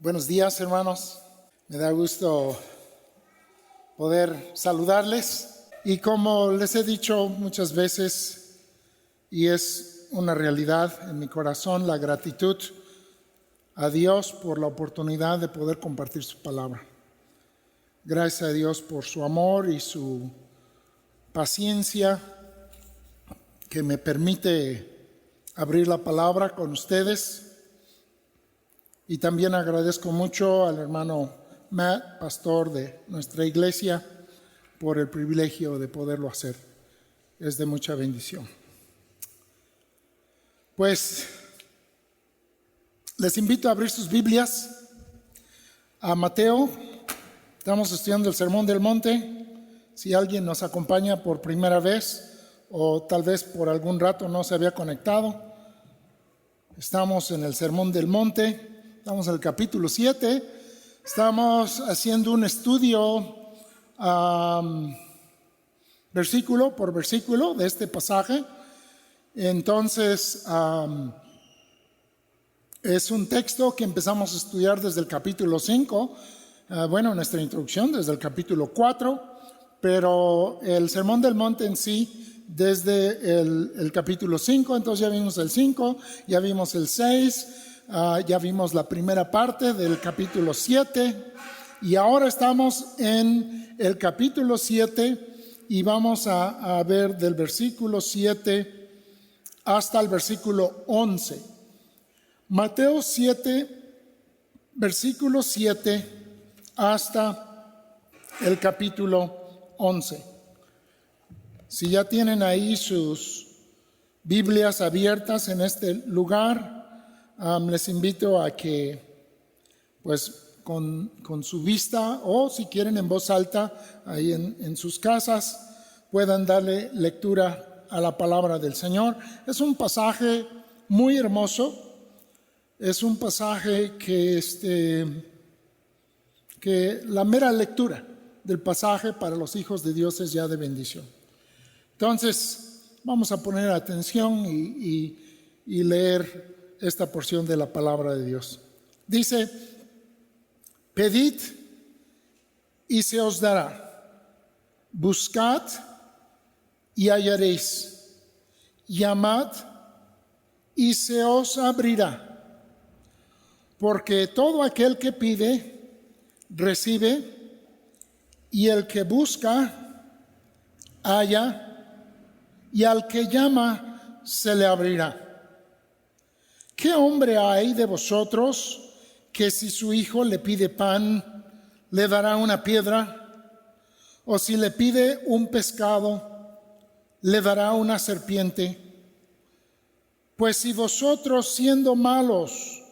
Buenos días, hermanos. Me da gusto poder saludarles. Y como les he dicho muchas veces, y es una realidad en mi corazón, la gratitud a Dios por la oportunidad de poder compartir su palabra. Gracias a Dios por su amor y su paciencia que me permite abrir la palabra con ustedes. Y también agradezco mucho al hermano Matt, pastor de nuestra iglesia, por el privilegio de poderlo hacer. Es de mucha bendición. Pues les invito a abrir sus Biblias a Mateo. Estamos estudiando el Sermón del Monte. Si alguien nos acompaña por primera vez o tal vez por algún rato no se había conectado, estamos en el Sermón del Monte. Estamos en el capítulo 7, estamos haciendo un estudio versículo por versículo de este pasaje. Entonces, es un texto que empezamos a estudiar desde el capítulo 5, nuestra introducción desde el capítulo 4, pero el Sermón del Monte en sí desde el capítulo 5, entonces ya vimos el 5, ya vimos el 6, ya vimos la primera parte del capítulo 7 y ahora estamos en el capítulo 7 y vamos a ver del versículo 7 hasta el versículo 11. Mateo 7, versículo 7 hasta el capítulo 11. Si ya tienen ahí sus Biblias abiertas en este lugar, les invito a que, pues, con su vista o si quieren en voz alta, ahí en sus casas, puedan darle lectura a la palabra del Señor. Es un pasaje muy hermoso, es un pasaje que la mera lectura del pasaje para los hijos de Dios es ya de bendición. Entonces, vamos a poner atención y leer esta porción de la palabra de Dios. Dice: pedid y se os dará, buscad y hallaréis, llamad y se os abrirá, porque todo aquel que pide, recibe, y el que busca, halla, y al que llama, se le abrirá. ¿Qué hombre hay de vosotros que si su hijo le pide pan, le dará una piedra? ¿O si le pide un pescado, le dará una serpiente? Pues si vosotros, siendo malos,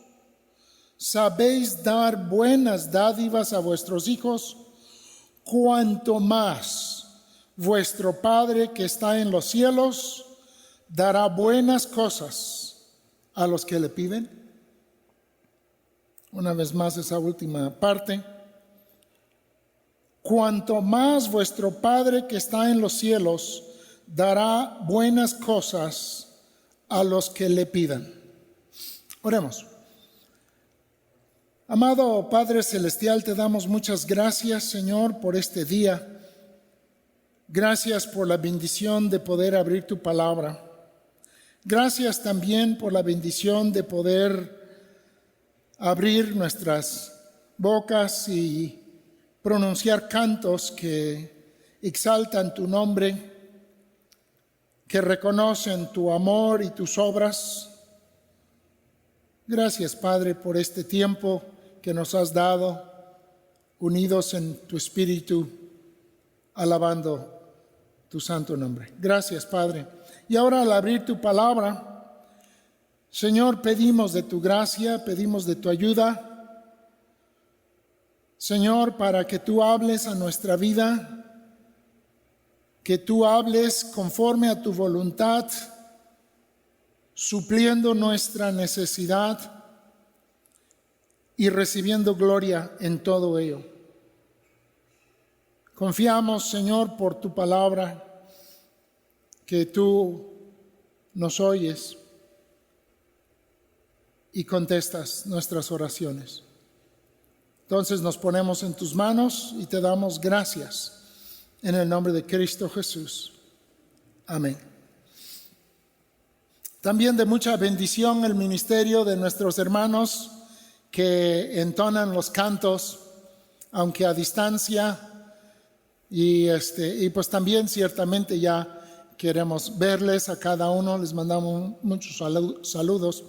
sabéis dar buenas dádivas a vuestros hijos, cuanto más vuestro Padre que está en los cielos dará buenas cosas a los que le piden. Una vez más esa última parte. Cuanto más vuestro Padre que está en los cielos dará buenas cosas a los que le pidan. Oremos. Amado Padre Celestial, te damos muchas gracias, Señor, por este día. Gracias por la bendición de poder abrir tu palabra. Gracias también por la bendición de poder abrir nuestras bocas y pronunciar cantos que exaltan tu nombre, que reconocen tu amor y tus obras. Gracias, Padre, por este tiempo que nos has dado, unidos en tu espíritu, alabando tu santo nombre. Gracias, Padre. Y ahora, al abrir tu palabra, Señor, pedimos de tu gracia, pedimos de tu ayuda, Señor, para que tú hables a nuestra vida, que tú hables conforme a tu voluntad, supliendo nuestra necesidad y recibiendo gloria en todo ello. Confiamos, Señor, por tu palabra, que tú nos oyes y contestas nuestras oraciones. Entonces nos ponemos en tus manos y te damos gracias en el nombre de Cristo Jesús. Amén. También de mucha bendición el ministerio de nuestros hermanos que entonan los cantos, aunque a distancia, y pues también ciertamente ya queremos verles a cada uno, les mandamos muchos saludos,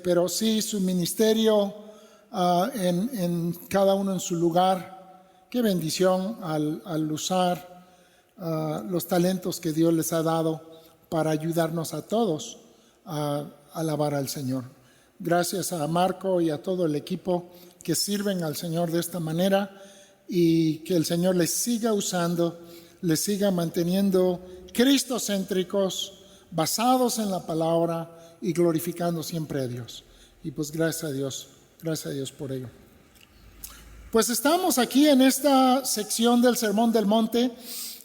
pero sí su ministerio en cada uno en su lugar. Qué bendición al usar los talentos que Dios les ha dado para ayudarnos a todos a alabar al Señor. Gracias a Marco y a todo el equipo que sirven al Señor de esta manera, y que el Señor les siga usando, les siga manteniendo cristocéntricos, basados en la palabra y glorificando siempre a Dios. Y pues gracias a Dios por ello. Pues estamos aquí en esta sección del Sermón del Monte.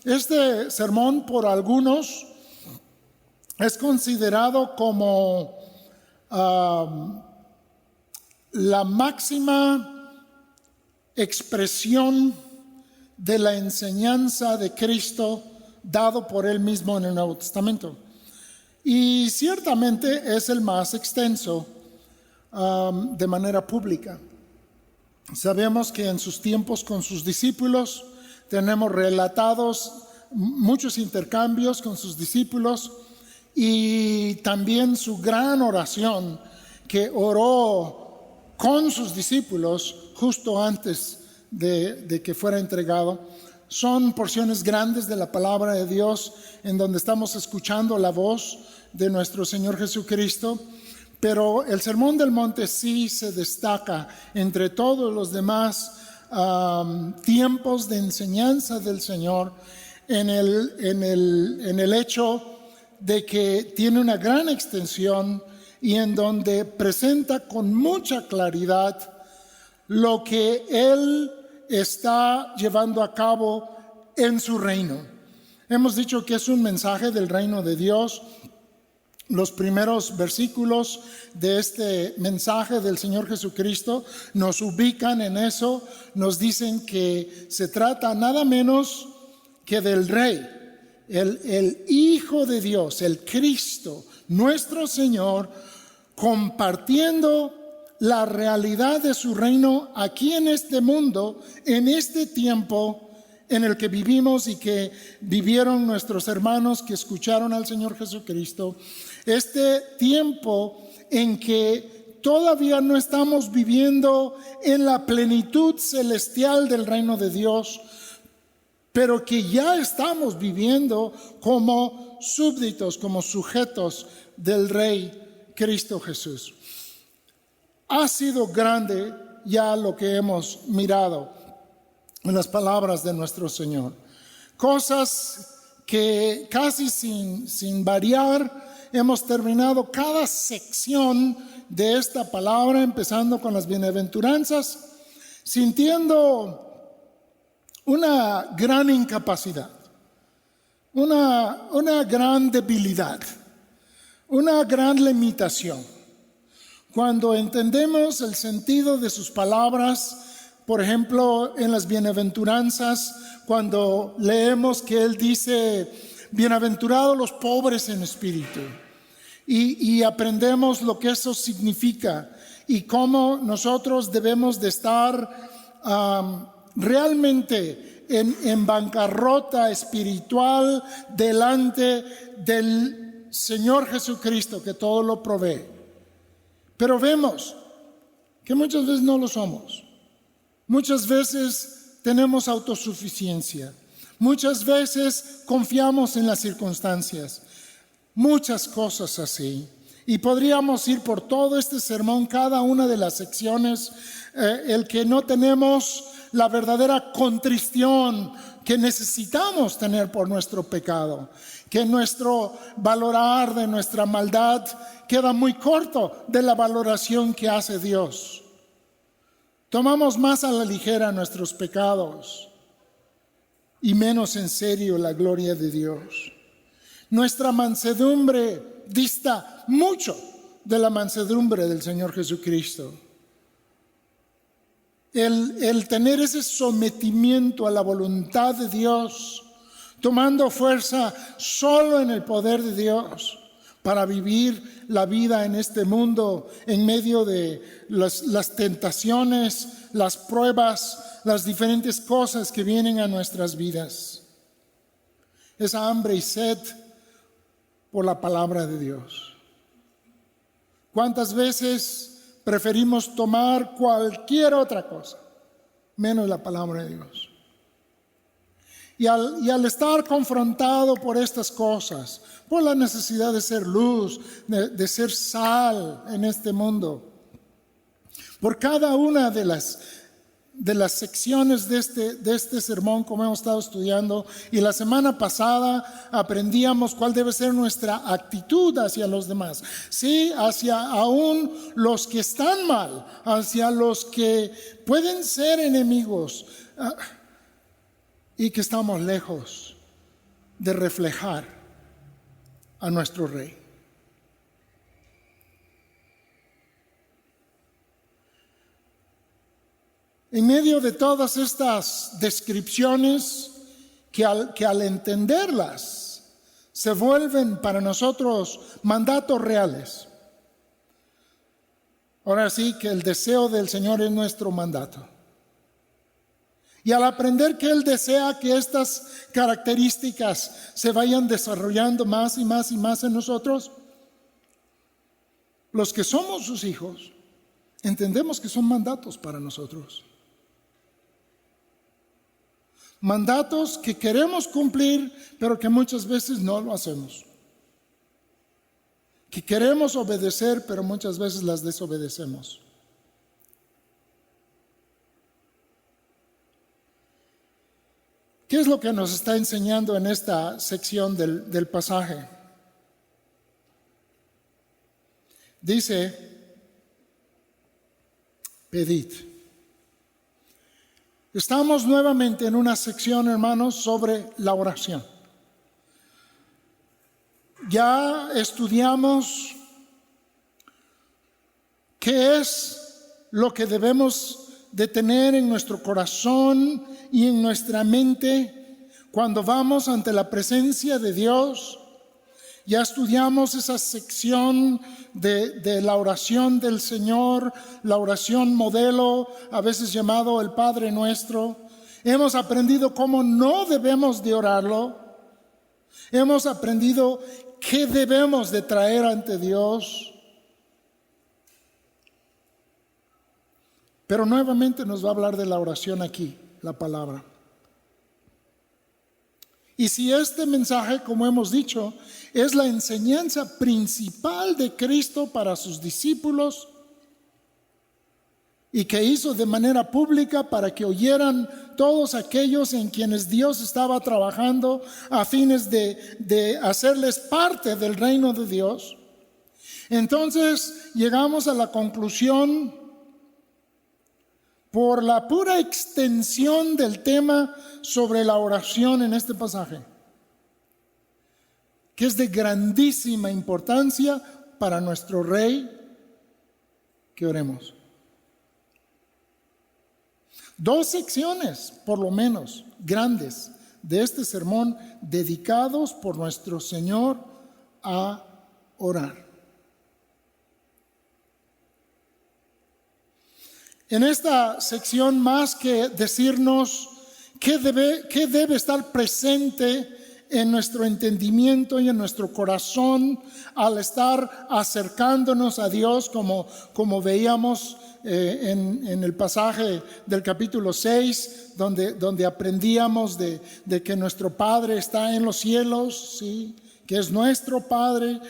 Este sermón por algunos es considerado como la máxima expresión de la enseñanza de Cristo dado por Él mismo en el Nuevo Testamento. Y ciertamente es el más extenso de manera pública. Sabemos que en sus tiempos con sus discípulos tenemos relatados muchos intercambios con sus discípulos, y también su gran oración que oró con sus discípulos justo antes de que fuera entregado. Son porciones grandes de la palabra de Dios en donde estamos escuchando la voz de nuestro Señor Jesucristo, pero el Sermón del Monte sí se destaca entre todos los demás tiempos de enseñanza del Señor en el hecho de que tiene una gran extensión y en donde presenta con mucha claridad lo que Él está llevando a cabo en su reino. Hemos dicho que es un mensaje del reino de Dios. Los primeros versículos de este mensaje del Señor Jesucristo nos ubican en eso, nos dicen que se trata nada menos que del Rey, el Hijo de Dios, el Cristo, nuestro Señor, compartiendo la realidad de su reino aquí en este mundo, en este tiempo en el que vivimos y que vivieron nuestros hermanos que escucharon al Señor Jesucristo. Este tiempo en que todavía no estamos viviendo en la plenitud celestial del reino de Dios, pero que ya estamos viviendo como súbditos, como sujetos del Rey Cristo Jesús. Ha sido grande ya lo que hemos mirado en las palabras de nuestro Señor. Cosas que casi sin variar hemos terminado cada sección de esta palabra, empezando con las bienaventuranzas, sintiendo una gran incapacidad, una gran debilidad, una gran limitación. Cuando entendemos el sentido de sus palabras, por ejemplo, en las bienaventuranzas, cuando leemos que Él dice, bienaventurados los pobres en espíritu, y aprendemos lo que eso significa y cómo nosotros debemos de estar realmente en bancarrota espiritual delante del Señor Jesucristo, que todo lo provee. Pero vemos que muchas veces no lo somos. Muchas veces tenemos autosuficiencia. Muchas veces confiamos en las circunstancias. Muchas cosas así. Y podríamos ir por todo este sermón, cada una de las secciones, el que no tenemos la verdadera contrición que necesitamos tener por nuestro pecado, que nuestro valorar de nuestra maldad queda muy corto de la valoración que hace Dios. Tomamos más a la ligera nuestros pecados y menos en serio la gloria de Dios. Nuestra mansedumbre dista mucho de la mansedumbre del Señor Jesucristo. el tener ese sometimiento a la voluntad de Dios, tomando fuerza solo en el poder de Dios para vivir la vida en este mundo en medio de las tentaciones, las pruebas, las diferentes cosas que vienen a nuestras vidas. Esa hambre y sed por la palabra de Dios. ¿Cuántas veces preferimos tomar cualquier otra cosa menos la palabra de Dios? Y al estar confrontado por estas cosas, por la necesidad de ser luz, de ser sal en este mundo, por cada una de las secciones de este sermón, como hemos estado estudiando, y la semana pasada aprendíamos cuál debe ser nuestra actitud hacia los demás, sí, hacia aún los que están mal, hacia los que pueden ser enemigos, y que estamos lejos de reflejar a nuestro Rey. En medio de todas estas descripciones que al entenderlas se vuelven para nosotros mandatos reales. Ahora sí que el deseo del Señor es nuestro mandato. Y al aprender que Él desea que estas características se vayan desarrollando más y más y más en nosotros, los que somos sus hijos, entendemos que son mandatos para nosotros. Mandatos que queremos cumplir, pero que muchas veces no lo hacemos. Que queremos obedecer, pero muchas veces las desobedecemos. ¿Qué es lo que nos está enseñando en esta sección del pasaje? Dice, pedid. Estamos nuevamente en una sección, hermanos, sobre la oración. Ya estudiamos qué es lo que debemos de tener en nuestro corazón y en nuestra mente cuando vamos ante la presencia de Dios. Ya estudiamos esa sección de la oración del Señor, la oración modelo, a veces llamado el Padre Nuestro. Hemos aprendido cómo no debemos de orarlo. Hemos aprendido qué debemos de traer ante Dios. Pero nuevamente nos va a hablar de la oración aquí, la palabra. Y si este mensaje, como hemos dicho, es la enseñanza principal de Cristo para sus discípulos y que hizo de manera pública para que oyeran todos aquellos en quienes Dios estaba trabajando a fines de hacerles parte del reino de Dios, entonces llegamos a la conclusión, por la pura extensión del tema sobre la oración en este pasaje, que es de grandísima importancia para nuestro Rey, que oremos. 2 secciones, por lo menos, grandes de este sermón dedicados por nuestro Señor a orar. En esta sección, más que decirnos qué debe estar presente en nuestro entendimiento y en nuestro corazón al estar acercándonos a Dios, como veíamos en el pasaje del capítulo 6, donde aprendíamos de que nuestro Padre está en los cielos, ¿sí? Que es nuestro Padre,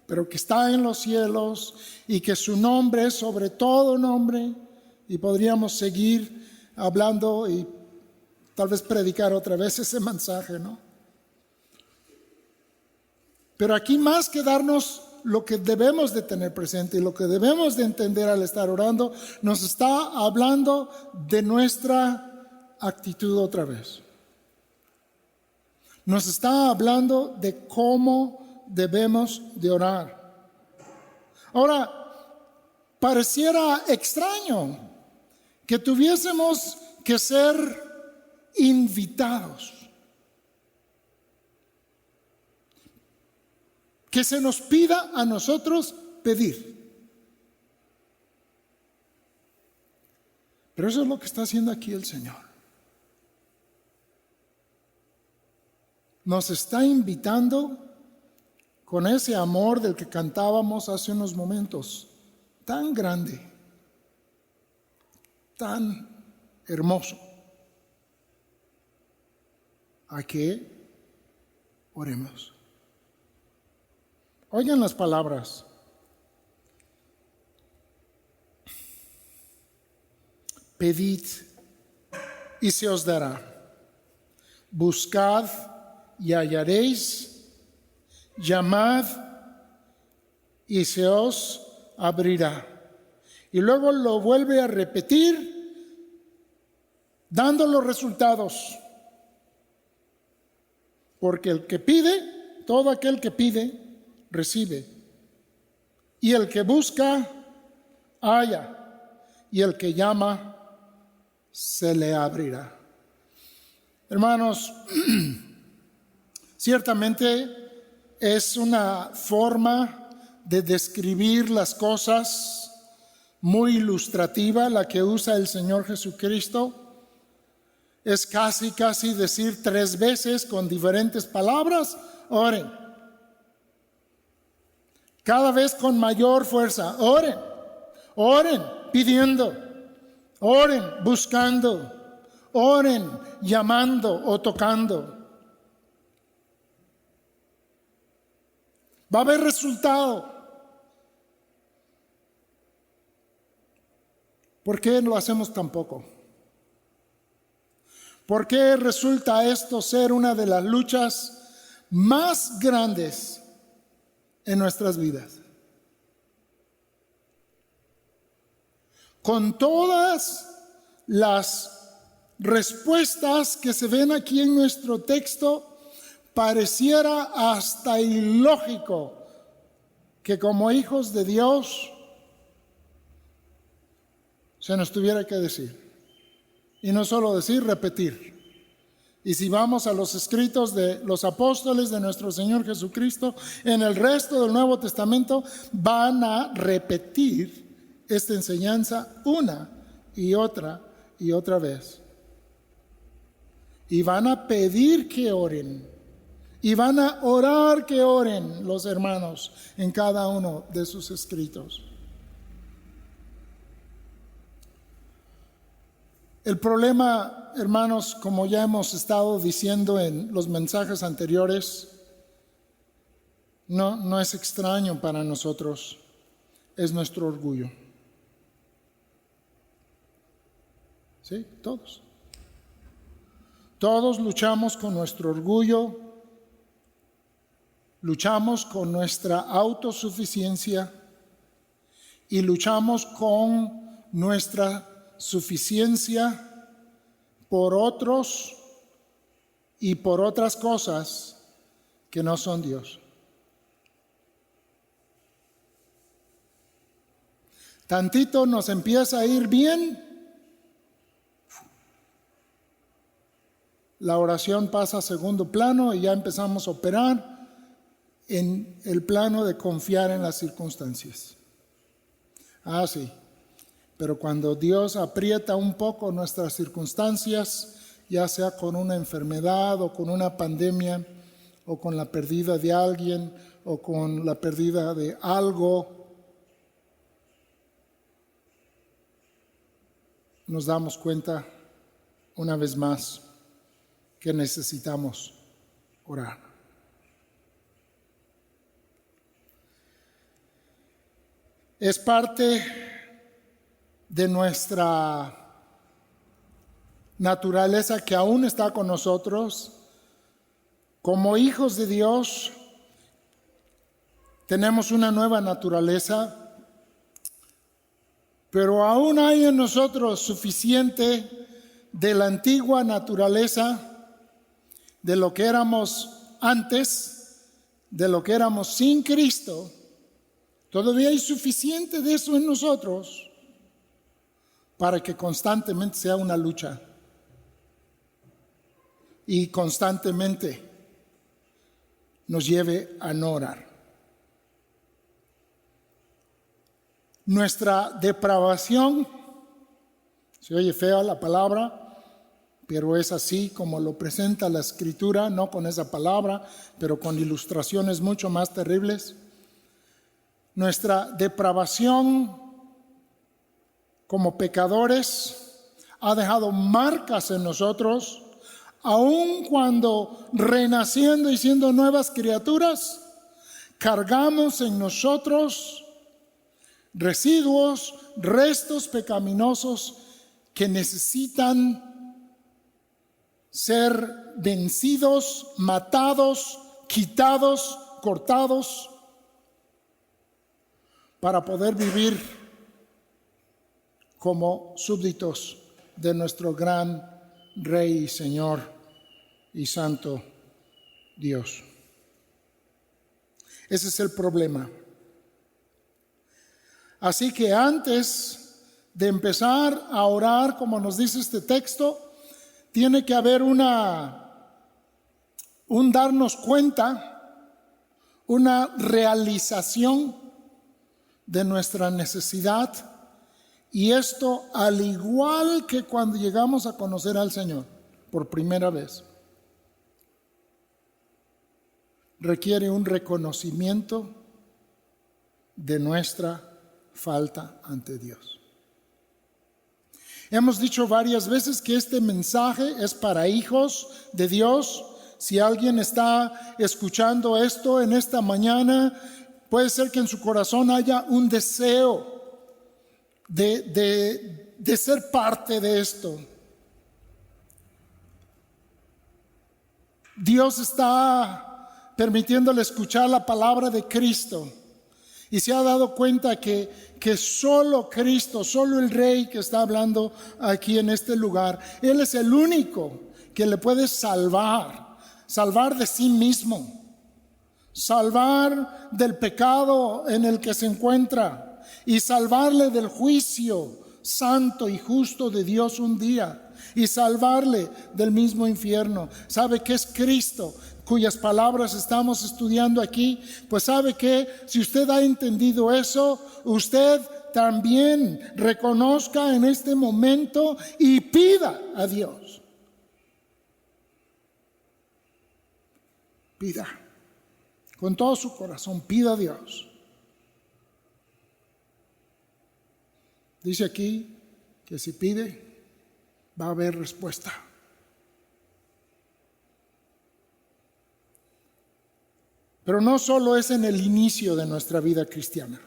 pero que está en los cielos y que su nombre es sobre todo nombre. Y podríamos seguir hablando y tal vez predicar otra vez ese mensaje, ¿no? Pero aquí, más que darnos lo que debemos de tener presente y lo que debemos de entender al estar orando, nos está hablando de nuestra actitud otra vez. Nos está hablando de cómo debemos de orar. Ahora, pareciera extraño que tuviésemos que ser invitados, que se nos pida a nosotros pedir. Pero eso es lo que está haciendo aquí el Señor. Nos está invitando con ese amor del que cantábamos hace unos momentos, tan grande, tan hermoso, a que oremos. Oigan las palabras. Pedid y se os dará. Buscad y hallaréis. Llamad y se os abrirá. Y luego lo vuelve a repetir, dando los resultados. Porque el que pide, todo aquel que pide, recibe. Y el que busca, halla. Y el que llama, se le abrirá. Hermanos, ciertamente es una forma de describir las cosas muy ilustrativa la que usa el Señor Jesucristo. Es casi decir 3 veces con diferentes palabras, oren. Cada vez con mayor fuerza, oren, oren pidiendo, oren buscando, oren llamando o tocando. Va a haber resultado. ¿Por qué lo hacemos tan poco? ¿Por qué resulta esto ser una de las luchas más grandes en nuestras vidas? Con todas las respuestas que se ven aquí en nuestro texto, pareciera hasta ilógico que como hijos de Dios se nos tuviera que decir. Y no solo decir, repetir. Y si vamos a los escritos de los apóstoles de nuestro Señor Jesucristo, en el resto del Nuevo Testamento van a repetir esta enseñanza una y otra vez. Y van a pedir que oren. Y van a orar que oren los hermanos en cada uno de sus escritos. El problema, hermanos, como ya hemos estado diciendo en los mensajes anteriores, no es extraño para nosotros, es nuestro orgullo. ¿Sí? Todos. Todos luchamos con nuestro orgullo, luchamos con nuestra autosuficiencia y luchamos con nuestra suficiencia por otros y por otras cosas que no son Dios. Tantito nos empieza a ir bien, la oración pasa a segundo plano y ya empezamos a operar en el plano de confiar en las circunstancias. Ah, sí. Pero cuando Dios aprieta un poco nuestras circunstancias, ya sea con una enfermedad o con una pandemia o con la pérdida de alguien o con la pérdida de algo, nos damos cuenta una vez más que necesitamos orar. Es parte de nuestra naturaleza que aún está con nosotros. Como hijos de Dios, tenemos una nueva naturaleza, pero aún hay en nosotros suficiente de la antigua naturaleza, de lo que éramos antes, de lo que éramos sin Cristo. Todavía hay suficiente de eso en nosotros, para que constantemente sea una lucha y constantemente nos lleve a no orar. Nuestra depravación, se oye fea la palabra, pero es así como lo presenta la Escritura, no con esa palabra, pero con ilustraciones mucho más terribles. Nuestra depravación como pecadores ha dejado marcas en nosotros, aun cuando renaciendo y siendo nuevas criaturas, cargamos en nosotros residuos, restos pecaminosos que necesitan ser vencidos, matados, quitados, cortados, para poder vivir como súbditos de nuestro gran Rey y Señor y Santo Dios. Ese es el problema. Así que antes de empezar a orar, como nos dice este texto, tiene que haber un darnos cuenta, una realización de nuestra necesidad. Y esto, al igual que cuando llegamos a conocer al Señor por primera vez, requiere un reconocimiento de nuestra falta ante Dios. Hemos dicho varias veces que este mensaje es para hijos de Dios. Si alguien está escuchando esto en esta mañana, puede ser que en su corazón haya un deseo de ser parte de esto. Dios está permitiéndole escuchar la palabra de Cristo y se ha dado cuenta que solo Cristo, solo el Rey que está hablando aquí en este lugar, Él es el único que le puede salvar de sí mismo, salvar del pecado en el que se encuentra y salvarle del juicio santo y justo de Dios un día y salvarle del mismo infierno. ¿Sabe qué es Cristo? Cuyas palabras estamos estudiando aquí. Pues sabe que si usted ha entendido eso, usted también reconozca en este momento y pida a Dios. Pida con todo su corazón, pida a Dios. Dice aquí que si pide, va a haber respuesta. Pero no solo es en el inicio de nuestra vida cristiana,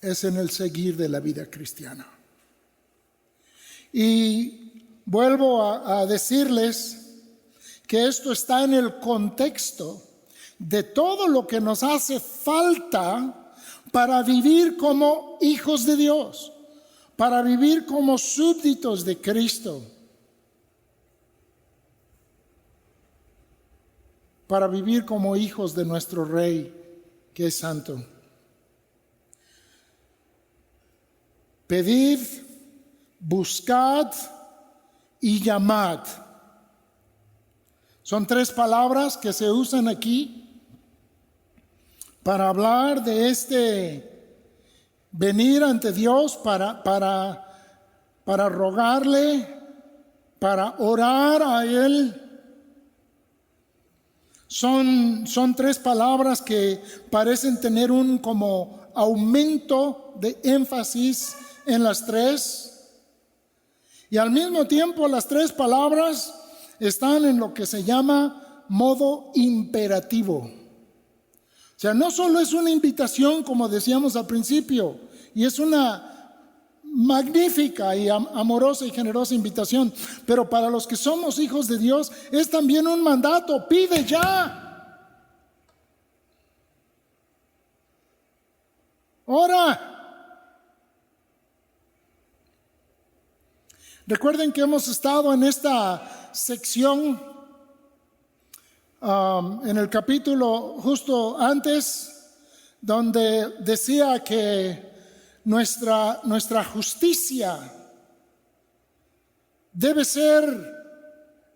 es en el seguir de la vida cristiana. Y vuelvo a decirles que esto está en el contexto de todo lo que nos hace falta para vivir como hijos de Dios, para vivir como súbditos de Cristo, para vivir como hijos de nuestro Rey, que es santo. Pedid, buscad y llamad. Son tres palabras que se usan aquí para hablar de este venir ante Dios, para rogarle, para orar a Él. Son tres palabras que parecen tener un como aumento de énfasis en las tres. Y al mismo tiempo las tres palabras están en lo que se llama modo imperativo. O sea, no solo es una invitación, como decíamos al principio, y es una magnífica y amorosa y generosa invitación, pero para los que somos hijos de Dios es también un mandato: pide ya, ora. Recuerden que hemos estado en esta sección en el capítulo justo antes, donde decía que nuestra justicia debe ser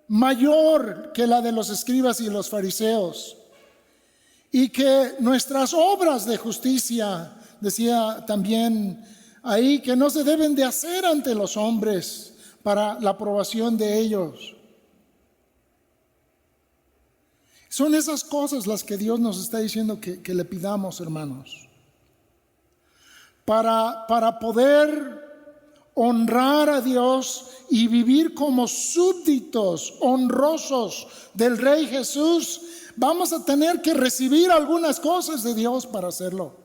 mayor que la de los escribas y los fariseos, y que nuestras obras de justicia, decía también ahí, que no se deben de hacer ante los hombres para la aprobación de ellos. Son esas cosas las que Dios nos está diciendo que le pidamos, hermanos, para poder honrar a Dios y vivir como súbditos honrosos del Rey Jesús. Vamos a tener que recibir algunas cosas de Dios para hacerlo.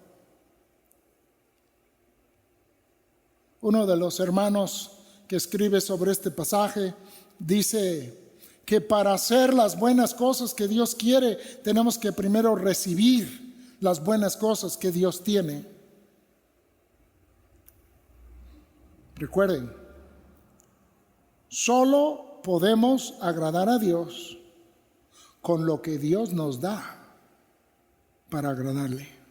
Uno de los hermanos que escribe sobre este pasaje dice que para hacer las buenas cosas que Dios quiere, tenemos que primero recibir las buenas cosas que Dios tiene. Recuerden, solo podemos agradar a Dios con lo que Dios nos da para agradarle.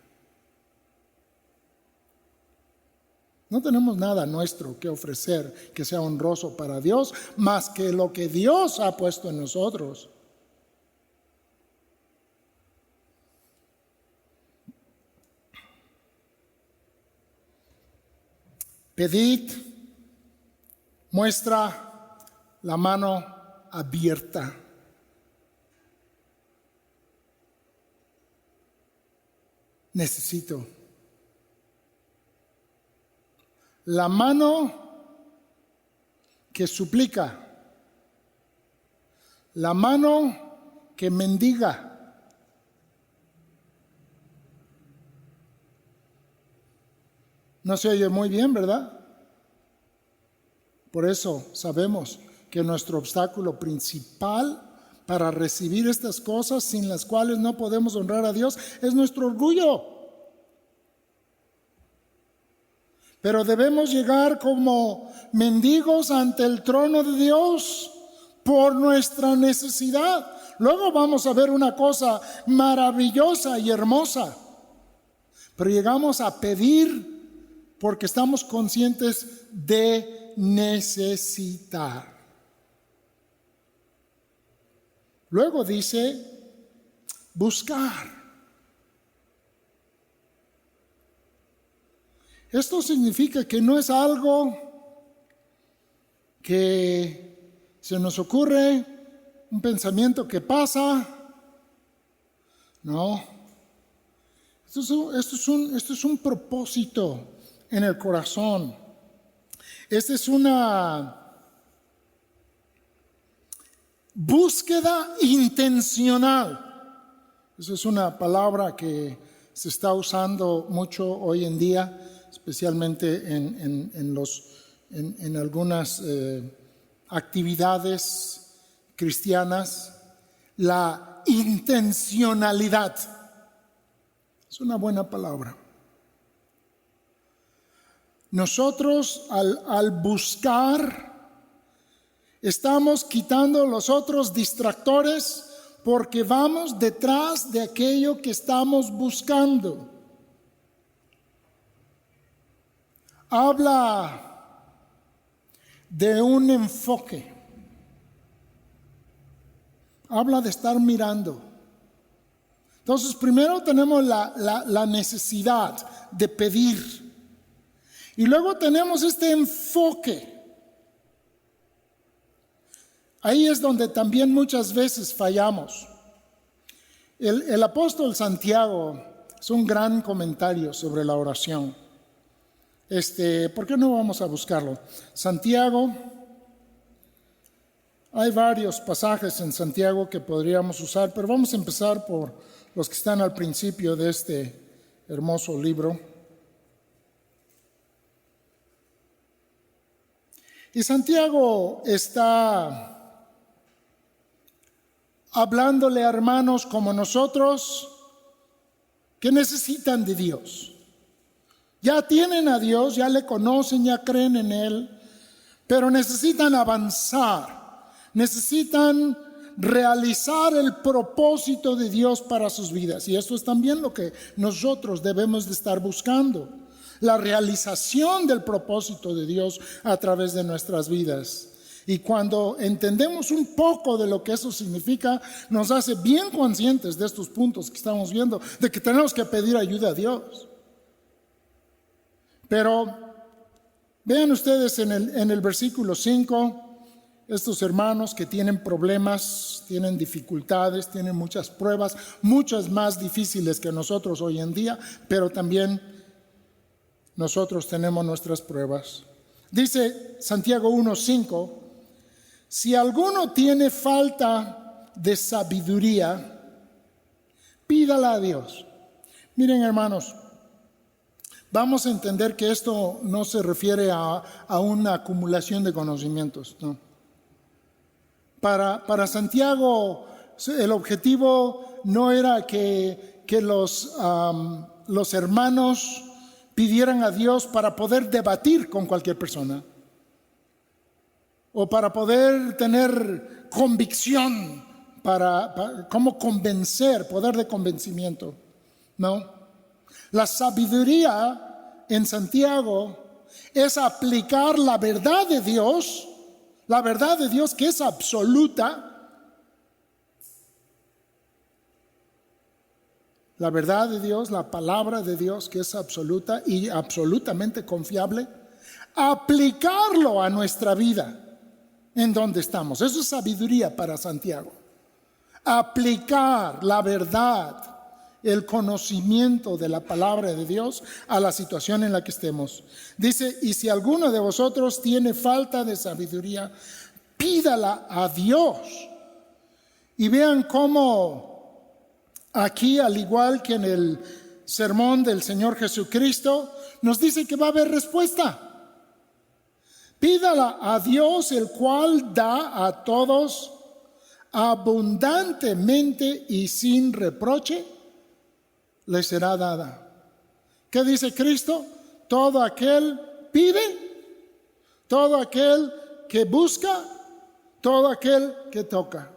No tenemos nada nuestro que ofrecer que sea honroso para Dios, más que lo que Dios ha puesto en nosotros. Pedid muestra la mano abierta. Necesito. La mano que suplica, la mano que mendiga, no se oye muy bien, ¿verdad? Por eso sabemos que nuestro obstáculo principal para recibir estas cosas, sin las cuales no podemos honrar a Dios, es nuestro orgullo. Pero debemos llegar como mendigos ante el trono de Dios por nuestra necesidad. Luego vamos a ver una cosa maravillosa y hermosa. Pero llegamos a pedir porque estamos conscientes de necesitar. Luego dice buscar. Esto significa que no es algo que se nos ocurre, un pensamiento que pasa. No. Esto es un propósito en el corazón. Esta es una búsqueda intencional. Esa es una palabra que se está usando mucho hoy en día, especialmente en algunas actividades cristianas. La intencionalidad es una buena palabra. Nosotros al buscar estamos quitando los otros distractores porque vamos detrás de aquello que estamos buscando. Habla de un enfoque. Habla de estar mirando. Entonces, primero tenemos la necesidad de pedir. Y luego tenemos este enfoque. Ahí es donde también muchas veces fallamos. El apóstol Santiago es un gran comentario sobre la oración. ¿Por qué no vamos a buscarlo? Santiago, hay varios pasajes en Santiago que podríamos usar, pero vamos a empezar por los que están al principio de este hermoso libro. Y Santiago está hablándole a hermanos como nosotros que necesitan de Dios. Ya tienen a Dios, ya le conocen, ya creen en Él, pero necesitan avanzar, necesitan realizar el propósito de Dios para sus vidas. Y eso es también lo que nosotros debemos de estar buscando. la realización del propósito de Dios a través de nuestras vidas. Y cuando entendemos un poco de lo que eso significa, nos hace bien conscientes de estos puntos que estamos viendo, de que tenemos que pedir ayuda a Dios. Pero vean ustedes en el versículo 5, estos hermanos que tienen problemas, tienen dificultades, tienen muchas pruebas, muchas más difíciles que nosotros hoy en día, pero también nosotros tenemos nuestras pruebas. Dice Santiago 1:5, si alguno tiene falta de sabiduría, pídala a Dios. Miren, hermanos, vamos a entender que esto no se refiere a una acumulación de conocimientos, no. Para Santiago, el objetivo no era que los hermanos pidieran a Dios para poder debatir con cualquier persona o para poder tener convicción, para cómo convencer, poder de convencimiento. No. La sabiduría en Santiago es aplicar la verdad de Dios. La verdad de Dios que es absoluta, la verdad de Dios, la palabra de Dios que es absoluta y absolutamente confiable, aplicarlo a nuestra vida en donde estamos. Eso es sabiduría para Santiago. Aplicar la verdad, el conocimiento de la palabra de Dios a la situación en la que estemos. Dice, y si alguno de vosotros tiene falta de sabiduría, pídala a Dios. Y vean cómo aquí, al igual que en el sermón del Señor Jesucristo, nos dice que va a haber respuesta. Pídala a Dios, el cual da a todos abundantemente y sin reproche, le será dada. ¿Qué dice Cristo? Todo aquel pide, todo aquel que busca, todo aquel que toca.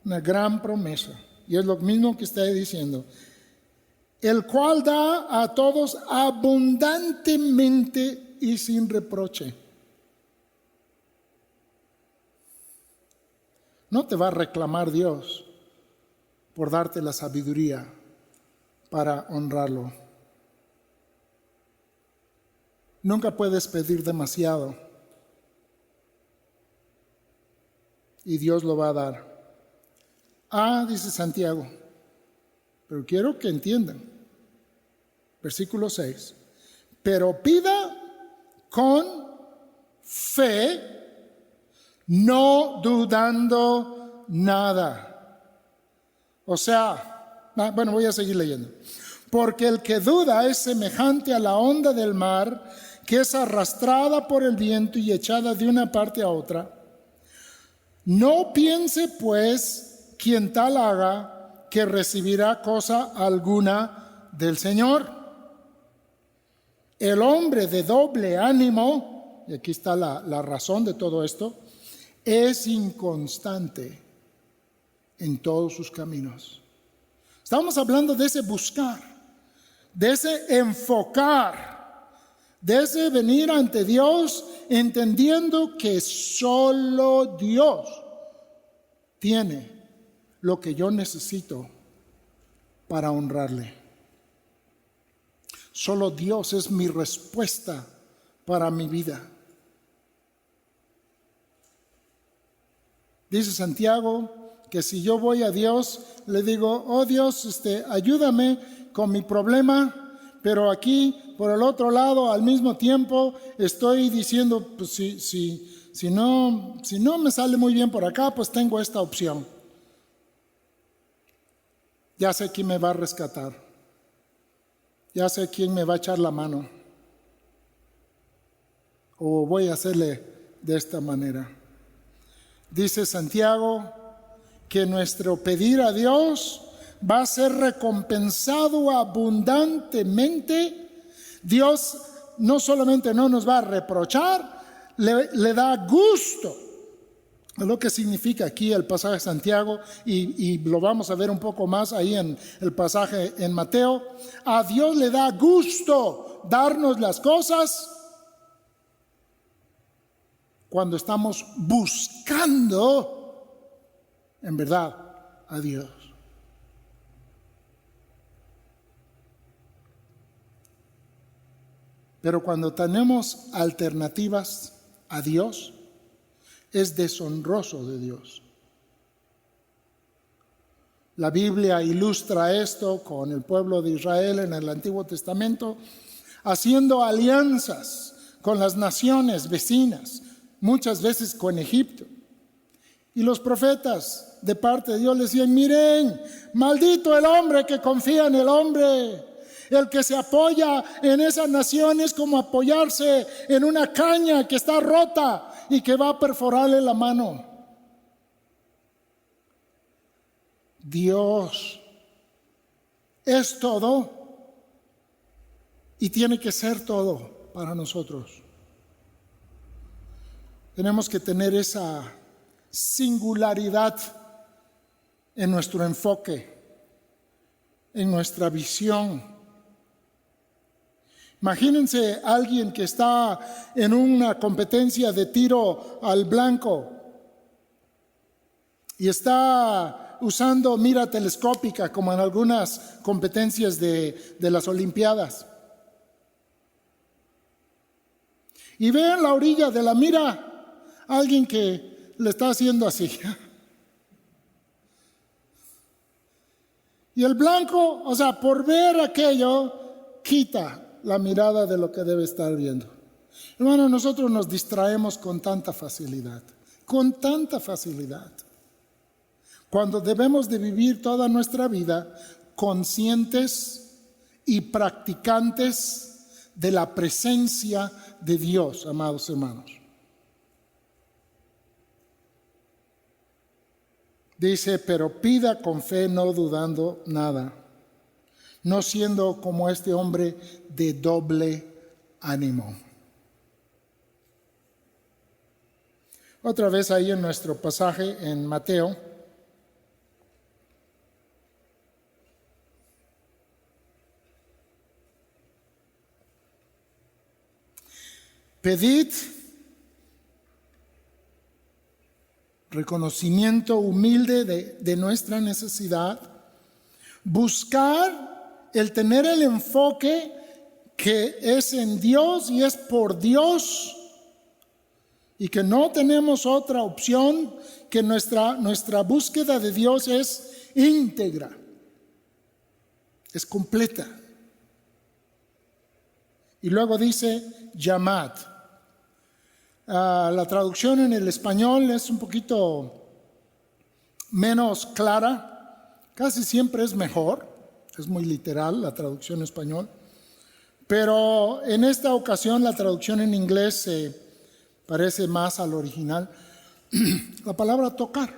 Una gran promesa. Y es lo mismo que está diciendo. El cual da a todos abundantemente y sin reproche. No te va a reclamar Dios por darte la sabiduría para honrarlo. Nunca puedes pedir demasiado y Dios lo va a dar. Dice Santiago, pero quiero que entiendan. Versículo 6. Pero pida con fe, no dudando nada. O sea, bueno, voy a seguir leyendo. Porque el que duda es semejante a la onda del mar, que es arrastrada por el viento y echada de una parte a otra. No piense, pues, quien tal haga, que recibirá cosa alguna del Señor. El hombre de doble ánimo, y aquí está la razón de todo esto, es inconstante en todos sus caminos. Estamos hablando de ese buscar, de ese enfocar, de ese venir ante Dios entendiendo que solo Dios tiene lo que yo necesito para honrarle. Solo Dios es mi respuesta para mi vida. Dice Santiago que si yo voy a Dios, le digo, oh Dios, ayúdame con mi problema, pero aquí, por el otro lado, al mismo tiempo, estoy diciendo, pues si no me sale muy bien por acá, pues tengo esta opción. Ya sé quién me va a rescatar. Ya sé quién me va a echar la mano. O voy a hacerle de esta manera. Dice Santiago que nuestro pedir a Dios va a ser recompensado abundantemente. Dios no solamente no nos va a reprochar, le da gusto Es lo que significa aquí el pasaje de Santiago, y lo vamos a ver un poco más ahí en el pasaje en Mateo. A Dios le da gusto darnos las cosas cuando estamos buscando en verdad a Dios. Pero cuando tenemos alternativas a Dios, es deshonroso de Dios. La Biblia ilustra esto con el pueblo de Israel en el Antiguo Testamento, haciendo alianzas con las naciones vecinas, muchas veces con Egipto. Y los profetas de parte de Dios decían: miren, maldito el hombre que confía en el hombre. El que se apoya en esas naciones como apoyarse en una caña que está rota y que va a perforarle la mano. Dios es todo y tiene que ser todo para nosotros. Tenemos que tener esa singularidad en nuestro enfoque, en nuestra visión. Imagínense a alguien que está en una competencia de tiro al blanco y está usando mira telescópica como en algunas competencias de las Olimpiadas. Y ve en la orilla de la mira a alguien que le está haciendo así. Y el blanco, o sea, por ver aquello, quita la mirada de lo que debe estar viendo. Hermano, nosotros nos distraemos con tanta facilidad, cuando debemos de vivir toda nuestra vida conscientes y practicantes de la presencia de Dios, amados hermanos. Dice: pero pida con fe, no dudando nada, no siendo como este hombre de doble ánimo. Otra vez ahí en nuestro pasaje en Mateo. Pedid, reconocimiento humilde de nuestra necesidad, buscar el tener el enfoque que es en Dios y es por Dios, y que no tenemos otra opción, que nuestra búsqueda de Dios es íntegra, es completa. Y luego dice: llamad. La traducción en el español es un poquito menos clara, casi siempre es mejor, es muy literal la traducción en español, pero en esta ocasión la traducción en inglés se parece más al original. La palabra tocar,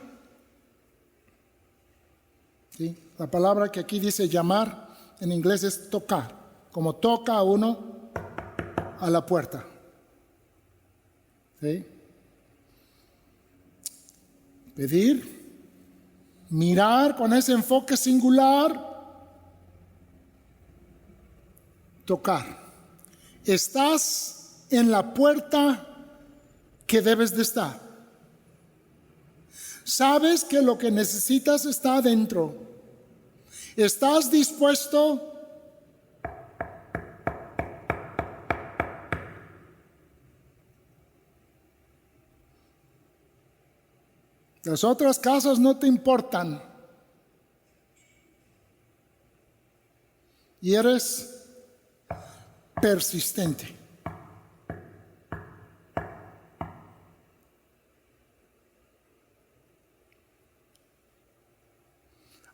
¿sí? La palabra que aquí dice llamar en inglés es tocar, como toca a uno a la puerta. ¿Sí? Pedir, mirar con ese enfoque singular, tocar. Estás en la puerta que debes de estar. Sabes que lo que necesitas está adentro. ¿Estás dispuesto? Las otras casas no te importan. Y eres persistente.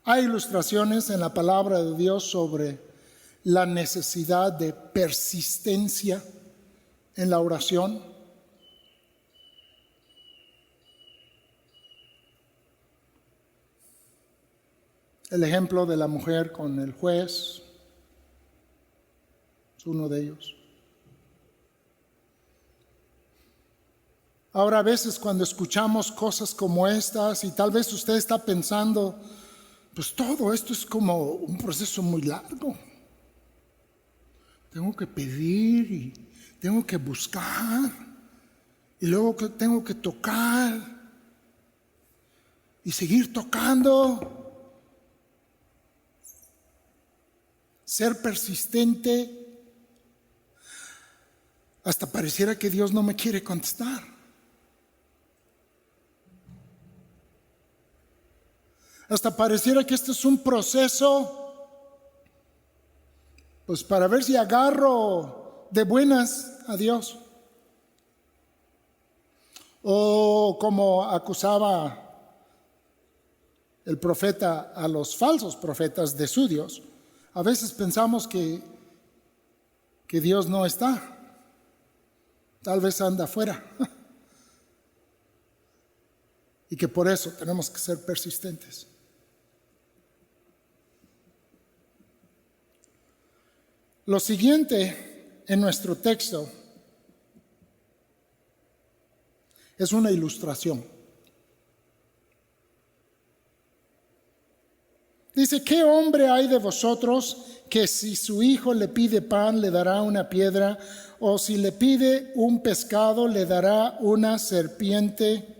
Hay ilustraciones en la palabra de Dios sobre la necesidad de persistencia en la oración. El ejemplo de la mujer con el juez es uno de ellos. Ahora a veces cuando escuchamos cosas como estas y tal vez usted está pensando, pues todo esto es como un proceso muy largo. Tengo que pedir y tengo que buscar y luego tengo que tocar y seguir tocando. Ser persistente hasta pareciera que Dios no me quiere contestar. Hasta pareciera que este es un proceso, pues para ver si agarro de buenas a Dios. O como acusaba el profeta a los falsos profetas de su Dios, a veces pensamos que Dios no está, tal vez anda afuera, y que por eso tenemos que ser persistentes. Lo siguiente en nuestro texto es una ilustración. Dice, ¿qué hombre hay de vosotros que si su hijo le pide pan le dará una piedra, o si le pide un pescado le dará una serpiente?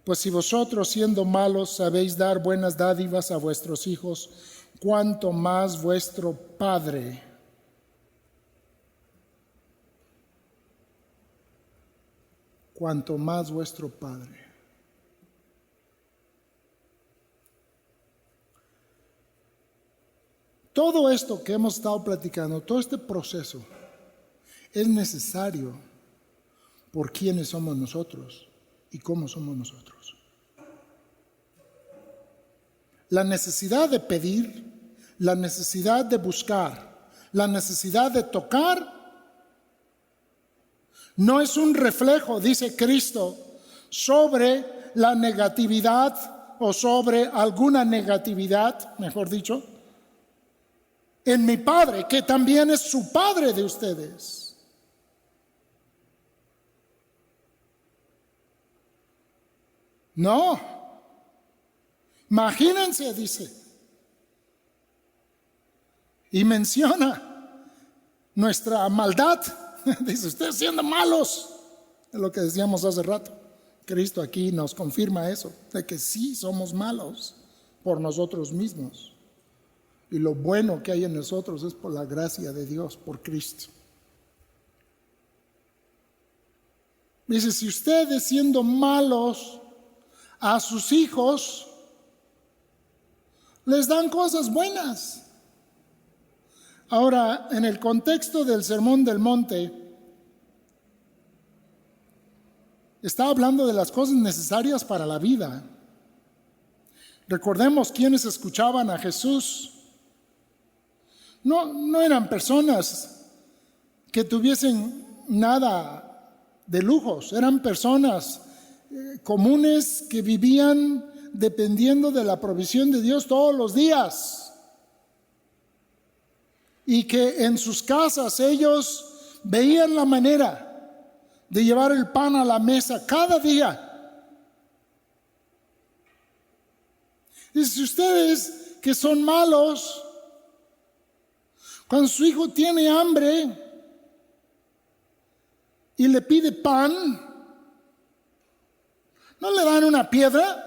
Pues si vosotros, siendo malos, sabéis dar buenas dádivas a vuestros hijos, cuánto más vuestro Padre Todo esto que hemos estado platicando, todo este proceso, es necesario por quiénes somos nosotros y cómo somos nosotros. La necesidad de pedir, la necesidad de buscar, la necesidad de tocar, no es un reflejo, dice Cristo, sobre la negatividad o sobre alguna negatividad, mejor dicho, en mi Padre, que también es su Padre de ustedes. No. Imagínense, dice, y menciona nuestra maldad. Dice, ustedes siendo malos, es lo que decíamos hace rato. Cristo aquí nos confirma eso, de que sí somos malos por nosotros mismos. Y lo bueno que hay en nosotros es por la gracia de Dios, por Cristo. Dice, si ustedes siendo malos a sus hijos les dan cosas buenas. Ahora, en el contexto del Sermón del Monte, está hablando de las cosas necesarias para la vida. Recordemos quienes escuchaban a Jesús. No eran personas que tuviesen nada de lujos, eran personas comunes que vivían dependiendo de la provisión de Dios todos los días, y que en sus casas ellos veían la manera de llevar el pan a la mesa cada día. Y si ustedes que son malos, cuando su hijo tiene hambre y le pide pan, ¿no le dan una piedra?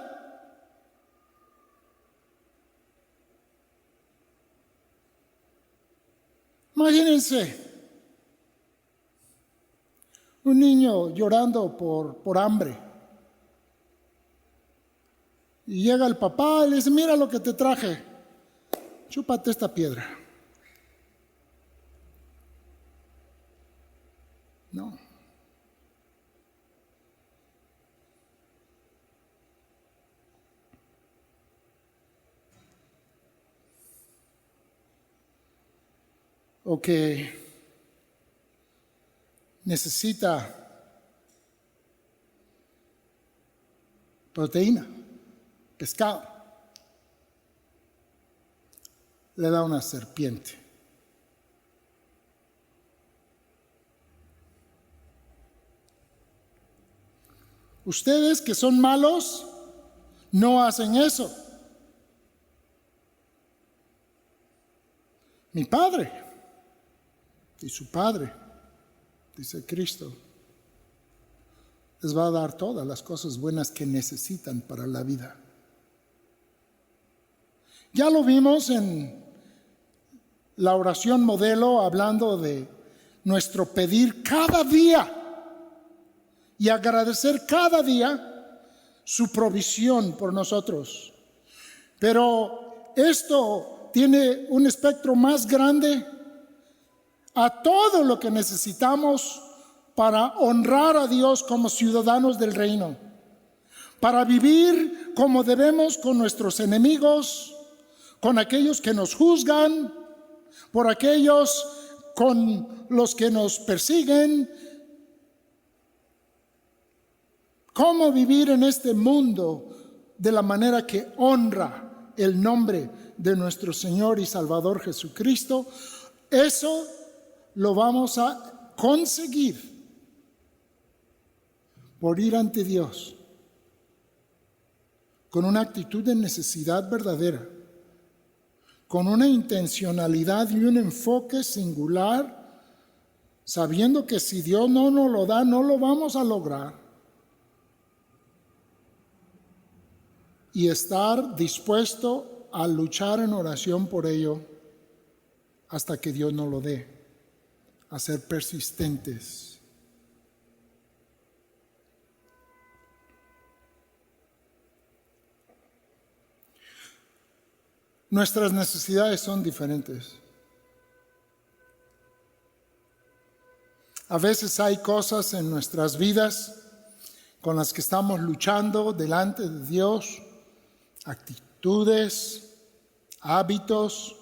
Imagínense un niño llorando por hambre. Y llega el papá y le dice, mira lo que te traje, chúpate esta piedra. No. O que necesita proteína, pescado, le da una serpiente. Ustedes que son malos, no hacen eso. Mi Padre y su Padre, dice Cristo, les va a dar todas las cosas buenas que necesitan para la vida. Ya lo vimos en la oración modelo, hablando de nuestro pedir cada día y agradecer cada día su provisión por nosotros. Pero esto tiene un espectro más grande a todo lo que necesitamos para honrar a Dios como ciudadanos del reino, para vivir como debemos con nuestros enemigos, con aquellos que nos juzgan, por aquellos con los que nos persiguen. Cómo vivir en este mundo de la manera que honra el nombre de nuestro Señor y Salvador Jesucristo. Eso lo vamos a conseguir por ir ante Dios con una actitud de necesidad verdadera, con una intencionalidad y un enfoque singular, sabiendo que si Dios no nos lo da, no lo vamos a lograr. Y estar dispuesto a luchar en oración por ello hasta que Dios nos lo dé, a ser persistentes. Nuestras necesidades son diferentes. A veces hay cosas en nuestras vidas con las que estamos luchando delante de Dios, actitudes, hábitos,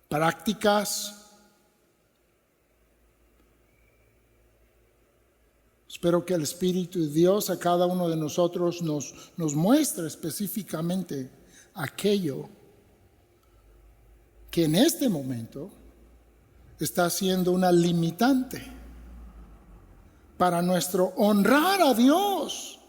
prácticas. Espero que el Espíritu de Dios a cada uno de nosotros nos muestre específicamente aquello que en este momento está siendo una limitante para nuestro honrar a Dios,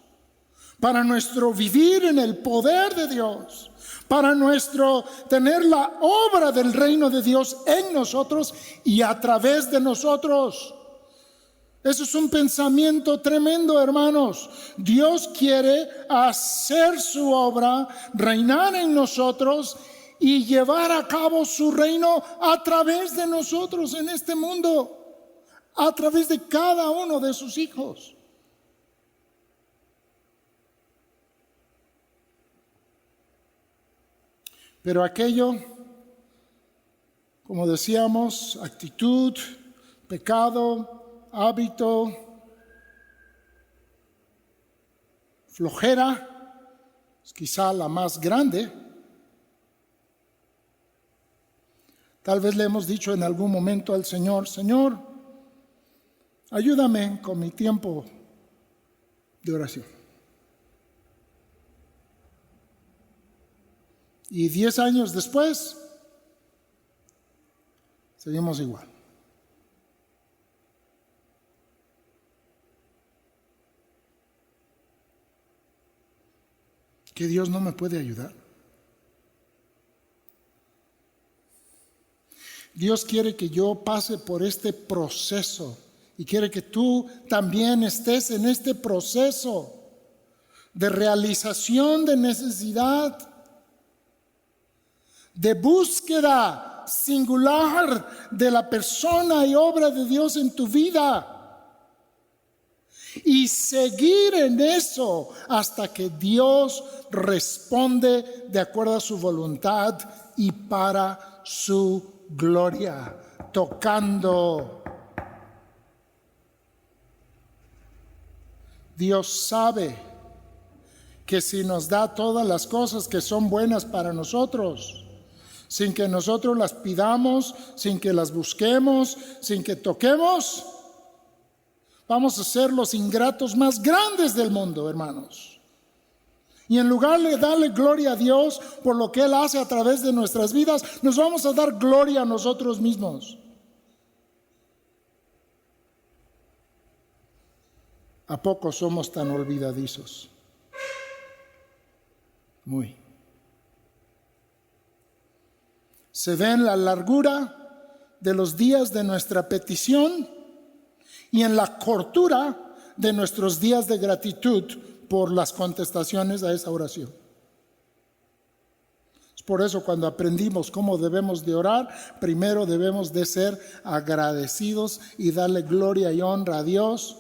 para nuestro vivir en el poder de Dios, para nuestro tener la obra del reino de Dios en nosotros y a través de nosotros. Eso es un pensamiento tremendo, hermanos. Dios quiere hacer su obra, reinar en nosotros y llevar a cabo su reino a través de nosotros en este mundo, a través de cada uno de sus hijos. Pero aquello, como decíamos, actitud, pecado, hábito, flojera, es quizá la más grande. Tal vez le hemos dicho en algún momento al Señor: Señor, ayúdame con mi tiempo de oración. Y 10 años después, seguimos igual. ¿Que Dios no me puede ayudar? Dios quiere que yo pase por este proceso y quiere que tú también estés en este proceso de realización de necesidad, de búsqueda singular de la persona y obra de Dios en tu vida. Y seguir en eso hasta que Dios responde de acuerdo a su voluntad y para su gloria, tocando. Dios sabe que si nos da todas las cosas que son buenas para nosotros, sin que nosotros las pidamos, sin que las busquemos, sin que toquemos, vamos a ser los ingratos más grandes del mundo, hermanos. Y en lugar de darle gloria a Dios por lo que Él hace a través de nuestras vidas, nos vamos a dar gloria a nosotros mismos. ¿A poco somos tan olvidadizos? Muy. Se ve en la largura de los días de nuestra petición y en la cortura de nuestros días de gratitud por las contestaciones a esa oración. Es por eso cuando aprendimos cómo debemos de orar, primero debemos de ser agradecidos y darle gloria y honra a Dios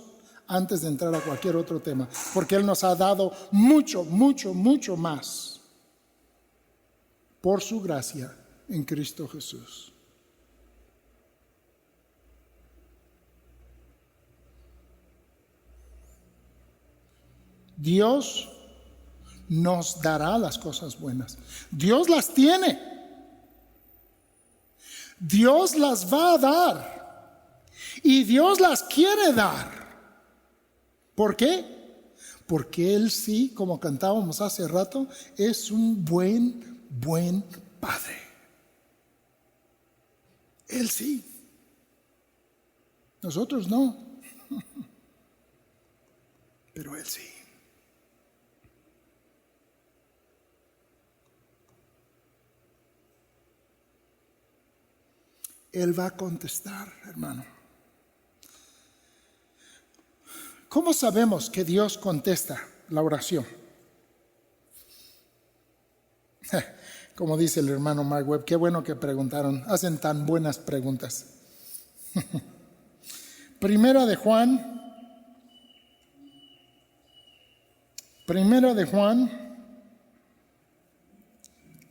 antes de entrar a cualquier otro tema, porque Él nos ha dado mucho, mucho, mucho más por su gracia en Cristo Jesús. Dios nos dará las cosas buenas. Dios las tiene. Dios las va a dar. Y Dios las quiere dar. ¿Por qué? Porque Él sí, como cantábamos hace rato, es un buen Padre. Él sí. Nosotros no. Pero Él sí. Él va a contestar, hermano. ¿Cómo sabemos que Dios contesta la oración? Como dice el hermano Mark Webb, qué bueno que preguntaron, hacen tan buenas preguntas. Primera de Juan,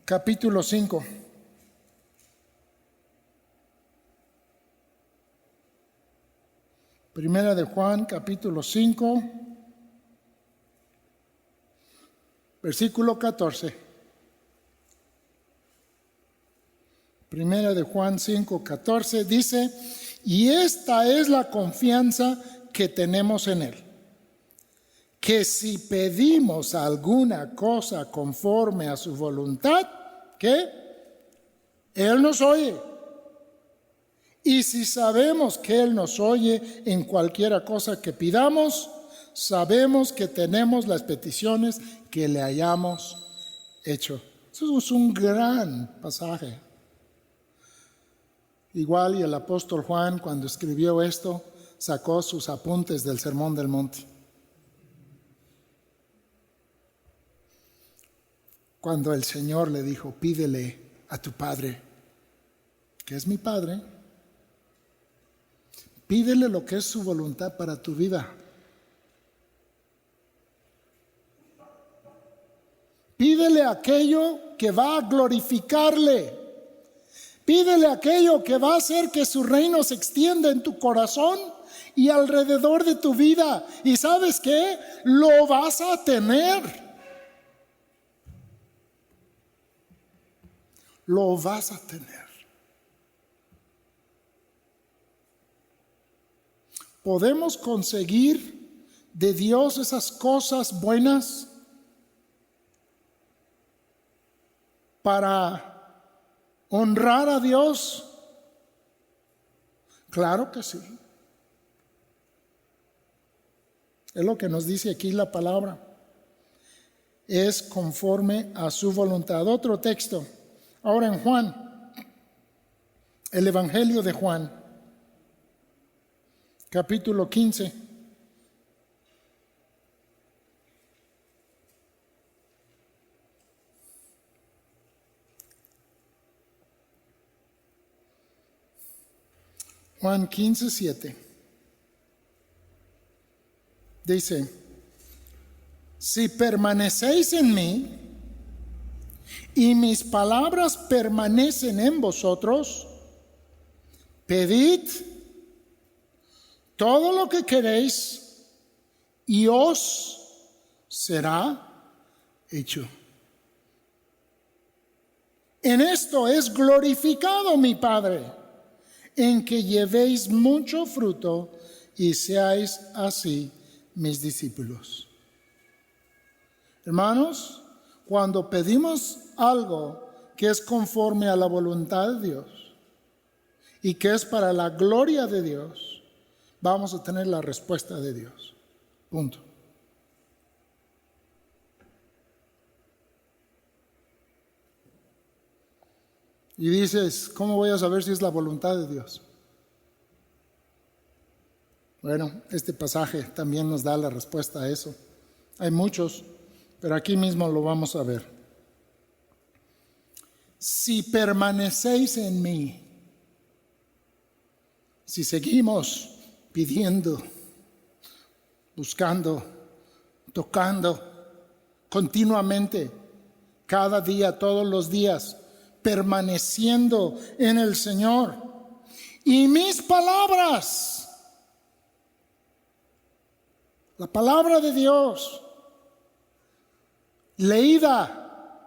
capítulo 5. Primera de Juan, capítulo 5, versículo 14. Primera de Juan 5, 14 dice, y esta es la confianza que tenemos en Él, que si pedimos alguna cosa conforme a su voluntad, ¿qué? Él nos oye. Y si sabemos que Él nos oye en cualquiera cosa que pidamos, sabemos que tenemos las peticiones que le hayamos hecho. Eso es un gran pasaje. Igual y el apóstol Juan, cuando escribió esto, sacó sus apuntes del Sermón del Monte. Cuando el Señor le dijo, pídele a tu Padre, que es mi Padre, pídele lo que es su voluntad para tu vida. Pídele aquello que va a glorificarle. Pídele aquello que va a hacer que su reino se extienda en tu corazón y alrededor de tu vida. ¿Y sabes qué? Lo vas a tener. Lo vas a tener. ¿Podemos conseguir de Dios esas cosas buenas para honrar a Dios? Claro que sí. Es lo que nos dice aquí la palabra. Es conforme a su voluntad. Otro texto. Ahora en Juan, el Evangelio de Juan. Capítulo 15. Juan 15, 7. Dice, si permanecéis en mí y mis palabras permanecen en vosotros, pedid todo lo que queréis y os será hecho. En esto es glorificado mi Padre, en que llevéis mucho fruto y seáis así mis discípulos. Hermanos, cuando pedimos algo que es conforme a la voluntad de Dios y que es para la gloria de Dios, vamos a tener la respuesta de Dios. Punto. Y dices, ¿cómo voy a saber si es la voluntad de Dios? Bueno, este pasaje también nos da la respuesta a eso. Hay muchos, pero aquí mismo lo vamos a ver. Si permanecéis en mí, si seguimos pidiendo, buscando, tocando continuamente, cada día, todos los días, permaneciendo en el Señor, y mis palabras, la palabra de Dios, leída,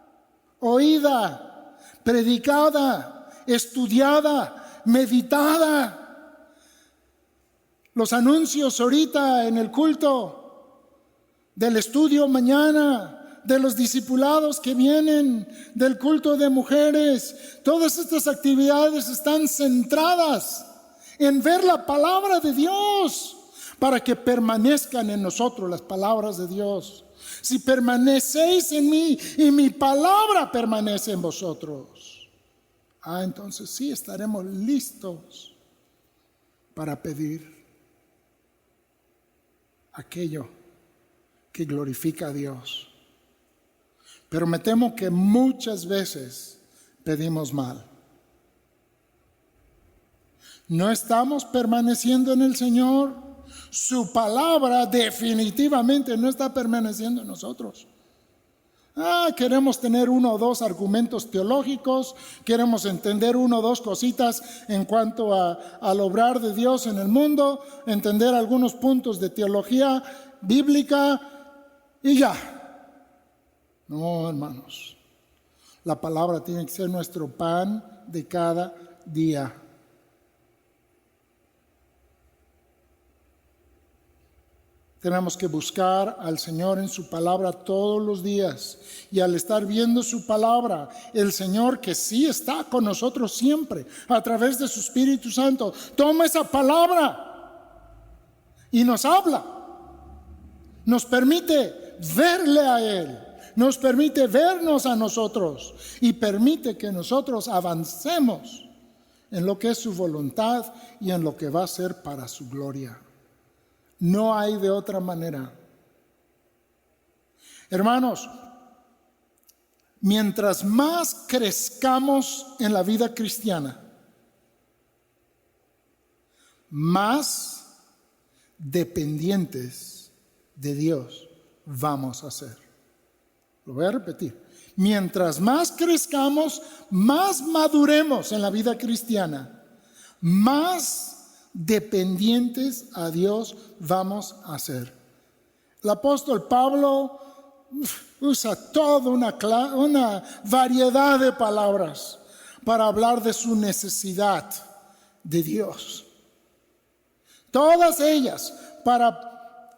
oída, predicada, estudiada, meditada, los anuncios ahorita en el culto, del estudio mañana, de los discipulados que vienen, del culto de mujeres, todas estas actividades están centradas en ver la palabra de Dios para que permanezcan en nosotros las palabras de Dios. Si permanecéis en mí y mi palabra permanece en vosotros, entonces sí estaremos listos para pedir aquello que glorifica a Dios. Pero me temo que muchas veces pedimos mal. No estamos permaneciendo en el Señor. Su palabra definitivamente no está permaneciendo en nosotros. Queremos tener uno o dos argumentos teológicos, queremos entender uno o dos cositas en cuanto al obrar de Dios en el mundo, entender algunos puntos de teología bíblica y ya. No, hermanos, la palabra tiene que ser nuestro pan de cada día. Tenemos que buscar al Señor en su palabra todos los días. Y al estar viendo su palabra, el Señor, que sí está con nosotros siempre, a través de su Espíritu Santo, toma esa palabra y nos habla. Nos permite verle a Él. Nos permite vernos a nosotros. Y permite que nosotros avancemos en lo que es su voluntad y en lo que va a ser para su gloria. No hay de otra manera. Hermanos, mientras más crezcamos en la vida cristiana, más dependientes de Dios vamos a ser. Lo voy a repetir. Mientras más crezcamos, más maduremos en la vida cristiana, más dependientes a Dios vamos a ser. El apóstol Pablo usa toda una variedad de palabras para hablar de su necesidad de Dios. Todas ellas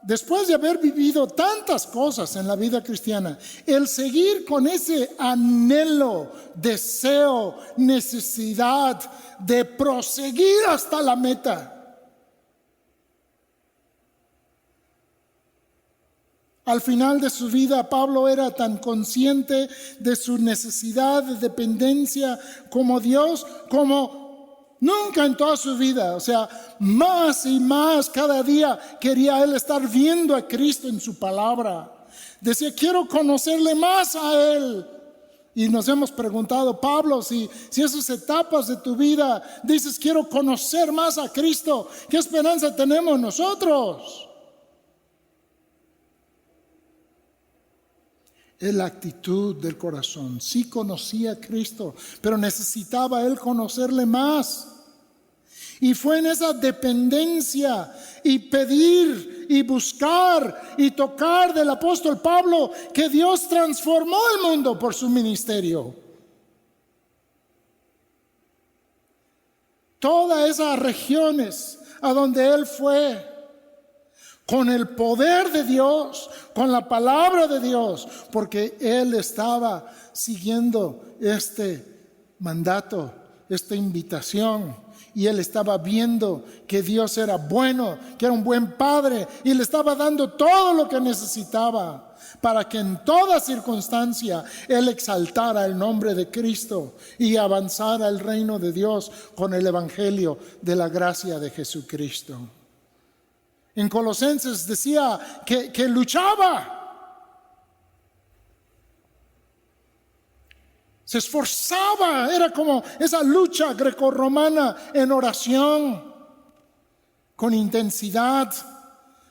después de haber vivido tantas cosas en la vida cristiana, el seguir con ese anhelo, deseo, necesidad de proseguir hasta la meta. Al final de su vida, Pablo era tan consciente de su necesidad de dependencia como Dios, como nunca en toda su vida. O sea, más y más cada día quería él estar viendo a Cristo en su palabra. Decía, quiero conocerle más a Él. Y nos hemos preguntado, Pablo, si esas etapas de tu vida dices, quiero conocer más a Cristo, ¿qué esperanza tenemos nosotros? Es la actitud del corazón. Sí conocía a Cristo, pero necesitaba él conocerle más. Y fue en esa dependencia y pedir y buscar y tocar del apóstol Pablo que Dios transformó el mundo por su ministerio. Todas esas regiones a donde él fue, con el poder de Dios, con la palabra de Dios, porque él estaba siguiendo este mandato, esta invitación. Y él estaba viendo que Dios era bueno, que era un buen padre, y le estaba dando todo lo que necesitaba para que en toda circunstancia él exaltara el nombre de Cristo y avanzara el reino de Dios con el evangelio de la gracia de Jesucristo. En Colosenses decía que luchaba. Se esforzaba, era como esa lucha grecorromana en oración, con intensidad,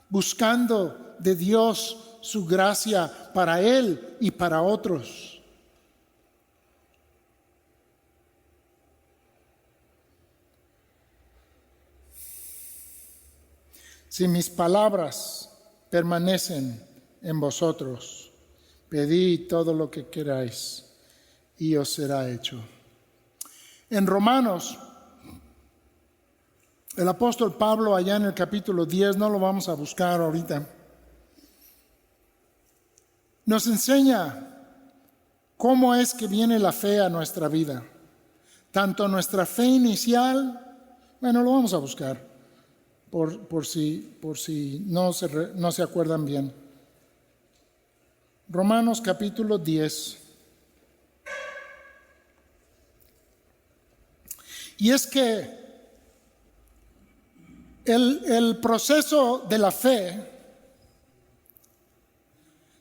buscando de Dios su gracia para él y para otros. Si mis palabras permanecen en vosotros, pedid todo lo que queráis y os será hecho. En Romanos, el apóstol Pablo, allá en el capítulo 10, no lo vamos a buscar ahorita, nos enseña cómo es que viene la fe a nuestra vida. Tanto nuestra fe inicial, bueno, lo vamos a buscar por si no se acuerdan bien. Romanos capítulo 10. Y es que el proceso de la fe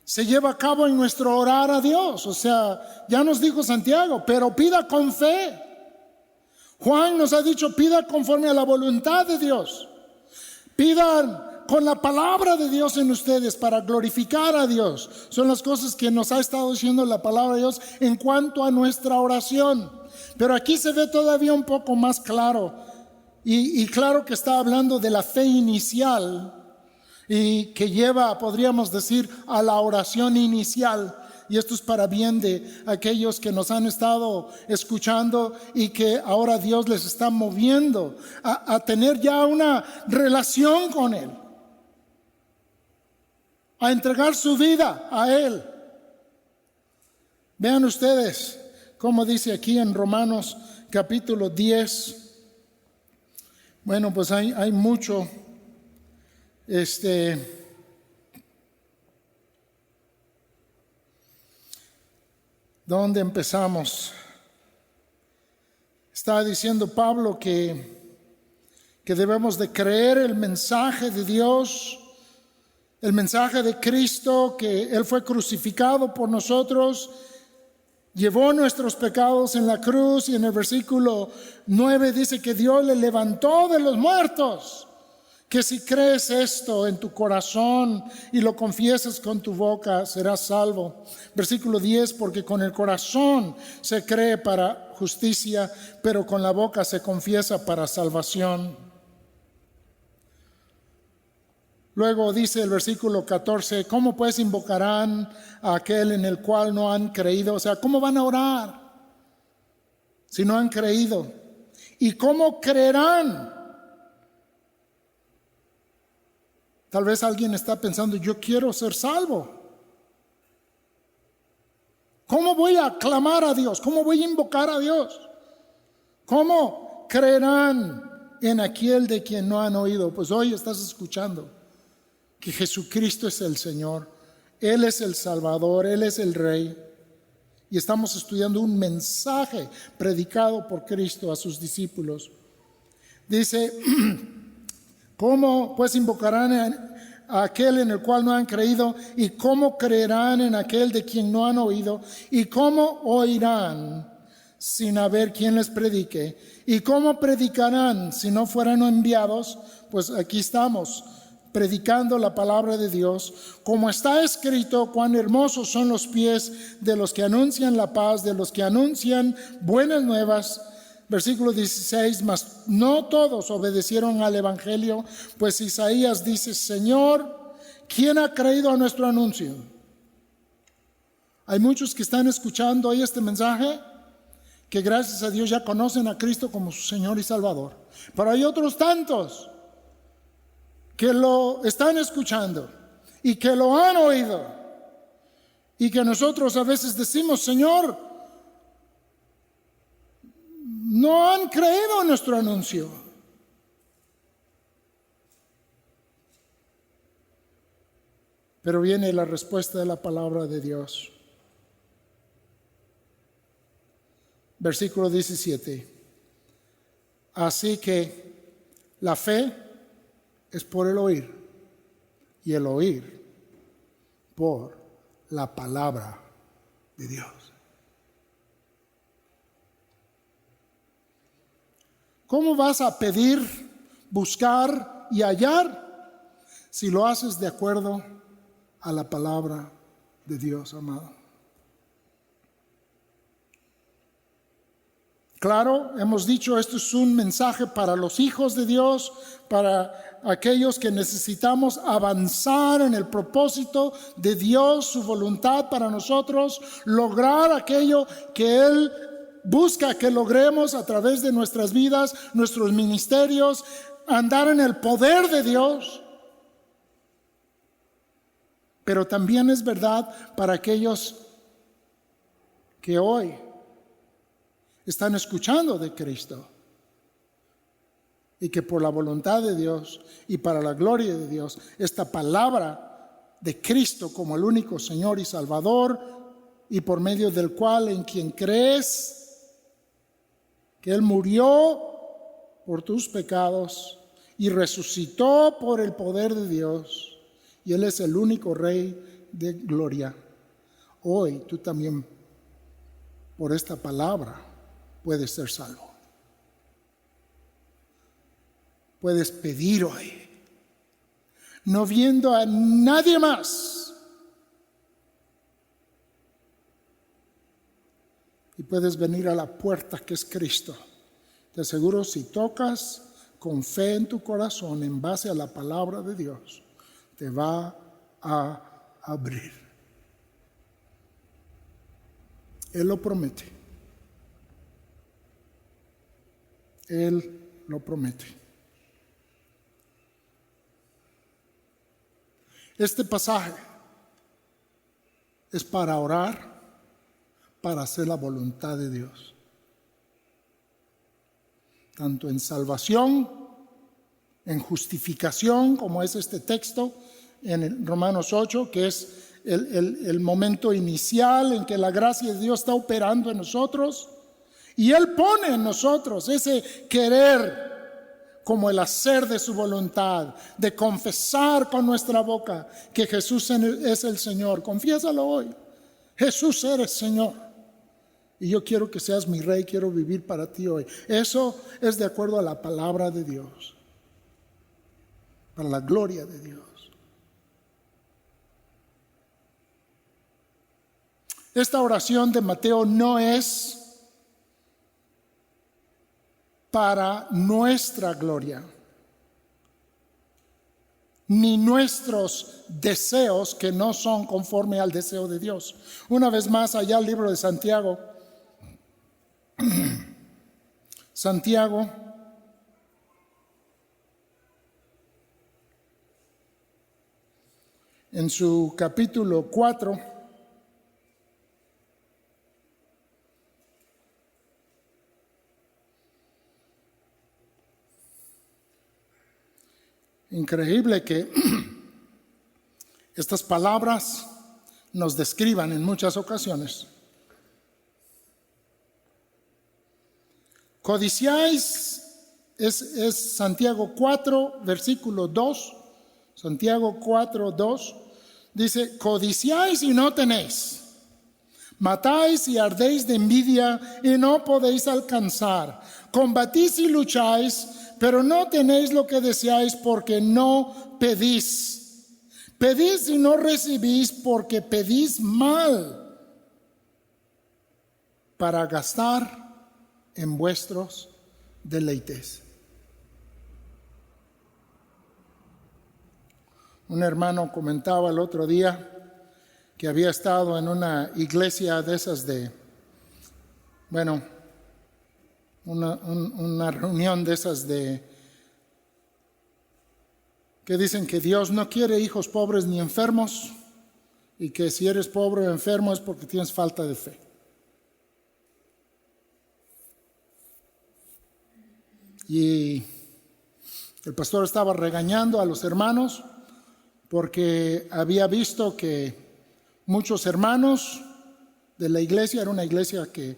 se lleva a cabo en nuestro orar a Dios. O sea, ya nos dijo Santiago, pero pida con fe. Juan nos ha dicho, pida conforme a la voluntad de Dios. Pidan con la palabra de Dios en ustedes para glorificar a Dios. Son las cosas que nos ha estado diciendo la palabra de Dios en cuanto a nuestra oración. Pero aquí se ve todavía un poco más claro. Y claro que está hablando de la fe inicial y que lleva, podríamos decir, a la oración inicial. Y esto es para bien de aquellos que nos han estado escuchando y que ahora Dios les está moviendo a tener ya una relación con Él, a entregar su vida a Él. Vean ustedes cómo dice aquí en Romanos capítulo 10. Bueno, pues hay mucho. ¿Dónde empezamos? Está diciendo Pablo que debemos de creer el mensaje de Dios, el mensaje de Cristo, que Él fue crucificado por nosotros, llevó nuestros pecados en la cruz, y en el versículo 9 dice que Dios le levantó de los muertos. Que si crees esto en tu corazón y lo confiesas con tu boca, serás salvo. Versículo 10, porque con el corazón se cree para justicia, pero con la boca se confiesa para salvación. Luego dice el versículo 14, ¿cómo pues invocarán a aquel en el cual no han creído? O sea, ¿cómo van a orar si no han creído? ¿Y cómo creerán? Tal vez alguien está pensando, yo quiero ser salvo. ¿Cómo voy a clamar a Dios? ¿Cómo voy a invocar a Dios? ¿Cómo creerán en aquel de quien no han oído? Pues hoy estás escuchando que Jesucristo es el Señor. Él es el Salvador, Él es el Rey. Y estamos estudiando un mensaje predicado por Cristo a sus discípulos. Dice, ¿cómo pues invocarán a aquel en el cual no han creído? ¿Y cómo creerán en aquel de quien no han oído? ¿Y cómo oirán sin haber quien les predique? ¿Y cómo predicarán si no fueran enviados? Pues aquí estamos, predicando la palabra de Dios. Como está escrito, cuán hermosos son los pies de los que anuncian la paz, de los que anuncian buenas nuevas. Versículo 16, mas no todos obedecieron al evangelio, pues Isaías dice, Señor, ¿quién ha creído a nuestro anuncio? Hay muchos que están escuchando hoy este mensaje, que gracias a Dios ya conocen a Cristo como su Señor y Salvador. Pero hay otros tantos que lo están escuchando y que lo han oído, y que nosotros a veces decimos, Señor, No han creído en nuestro anuncio. Pero viene la respuesta de la palabra de Dios. Versículo 17. Así que la fe es por el oír, y el oír por la palabra de Dios. ¿Cómo vas a pedir, buscar y hallar si lo haces de acuerdo a la palabra de Dios, amado? Claro, hemos dicho, esto es un mensaje para los hijos de Dios, para aquellos que necesitamos avanzar en el propósito de Dios, su voluntad para nosotros, lograr aquello que Él busca que logremos a través de nuestras vidas, nuestros ministerios, andar en el poder de Dios. Pero también es verdad para aquellos que hoy están escuchando de Cristo y que por la voluntad de Dios y para la gloria de Dios, esta palabra de Cristo como el único Señor y Salvador, y por medio del cual en quien crees que Él murió por tus pecados y resucitó por el poder de Dios, y Él es el único Rey de gloria. Hoy tú también, por esta palabra, puedes ser salvo. Puedes pedir hoy, no viendo a nadie más. Y puedes venir a la puerta que es Cristo. Te aseguro, si tocas con fe en tu corazón, en base a la palabra de Dios, te va a abrir. Él lo promete. Él lo promete. Este pasaje es para orar, para hacer la voluntad de Dios. Tanto en salvación, en justificación, como es este texto en Romanos 8, que es el momento inicial en que la gracia de Dios está operando en nosotros. Y Él pone en nosotros ese querer como el hacer de su voluntad, de confesar con nuestra boca que Jesús es el Señor. Confiésalo hoy. Jesús, eres Señor. Y yo quiero que seas mi Rey, quiero vivir para ti hoy. Eso es de acuerdo a la palabra de Dios, para la gloria de Dios. Esta oración de Mateo no es para nuestra gloria, ni nuestros deseos que no son conforme al deseo de Dios. Una vez más, allá el libro de Santiago. Santiago, en su capítulo 4, increíble que estas palabras nos describan en muchas ocasiones. Codiciáis, es Santiago 4, versículo 2. Santiago 4, 2. Dice, codiciáis y no tenéis. Matáis y ardéis de envidia y no podéis alcanzar. Combatís y lucháis, pero no tenéis lo que deseáis porque no pedís. Pedís y no recibís porque pedís mal para gastar en vuestros deleites. Un hermano comentaba el otro día que había estado en una iglesia de esas una reunión de esas que dicen que Dios no quiere hijos pobres ni enfermos, y que si eres pobre o enfermo es porque tienes falta de fe. y el pastor estaba regañando a los hermanos porque había visto que muchos hermanos de la iglesia, era una iglesia que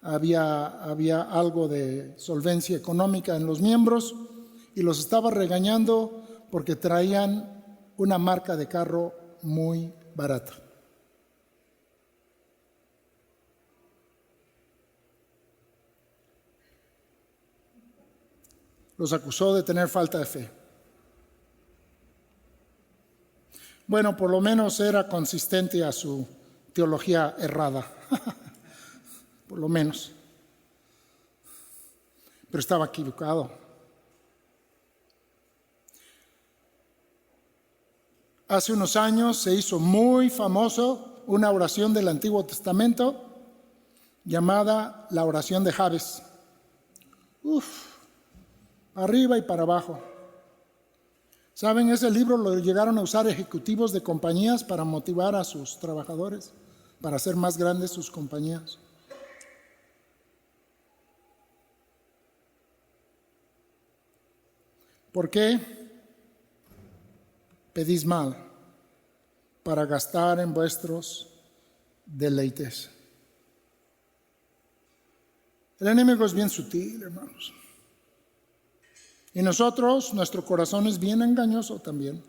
había algo de solvencia económica en los miembros, y los estaba regañando porque traían una marca de carro muy barata. Los acusó de tener falta de fe. Bueno, por lo menos era consistente a su teología errada, por lo menos. Pero estaba equivocado. Hace unos años se hizo muy famoso una oración del Antiguo Testamento llamada la oración de Jabes. Arriba y para abajo. ¿Saben? Ese libro lo llegaron a usar ejecutivos de compañías para motivar a sus trabajadores, para hacer más grandes sus compañías. ¿Por qué pedís mal para gastar en vuestros deleites? El enemigo es bien sutil, hermanos. Y nosotros, nuestro corazón es bien engañoso también.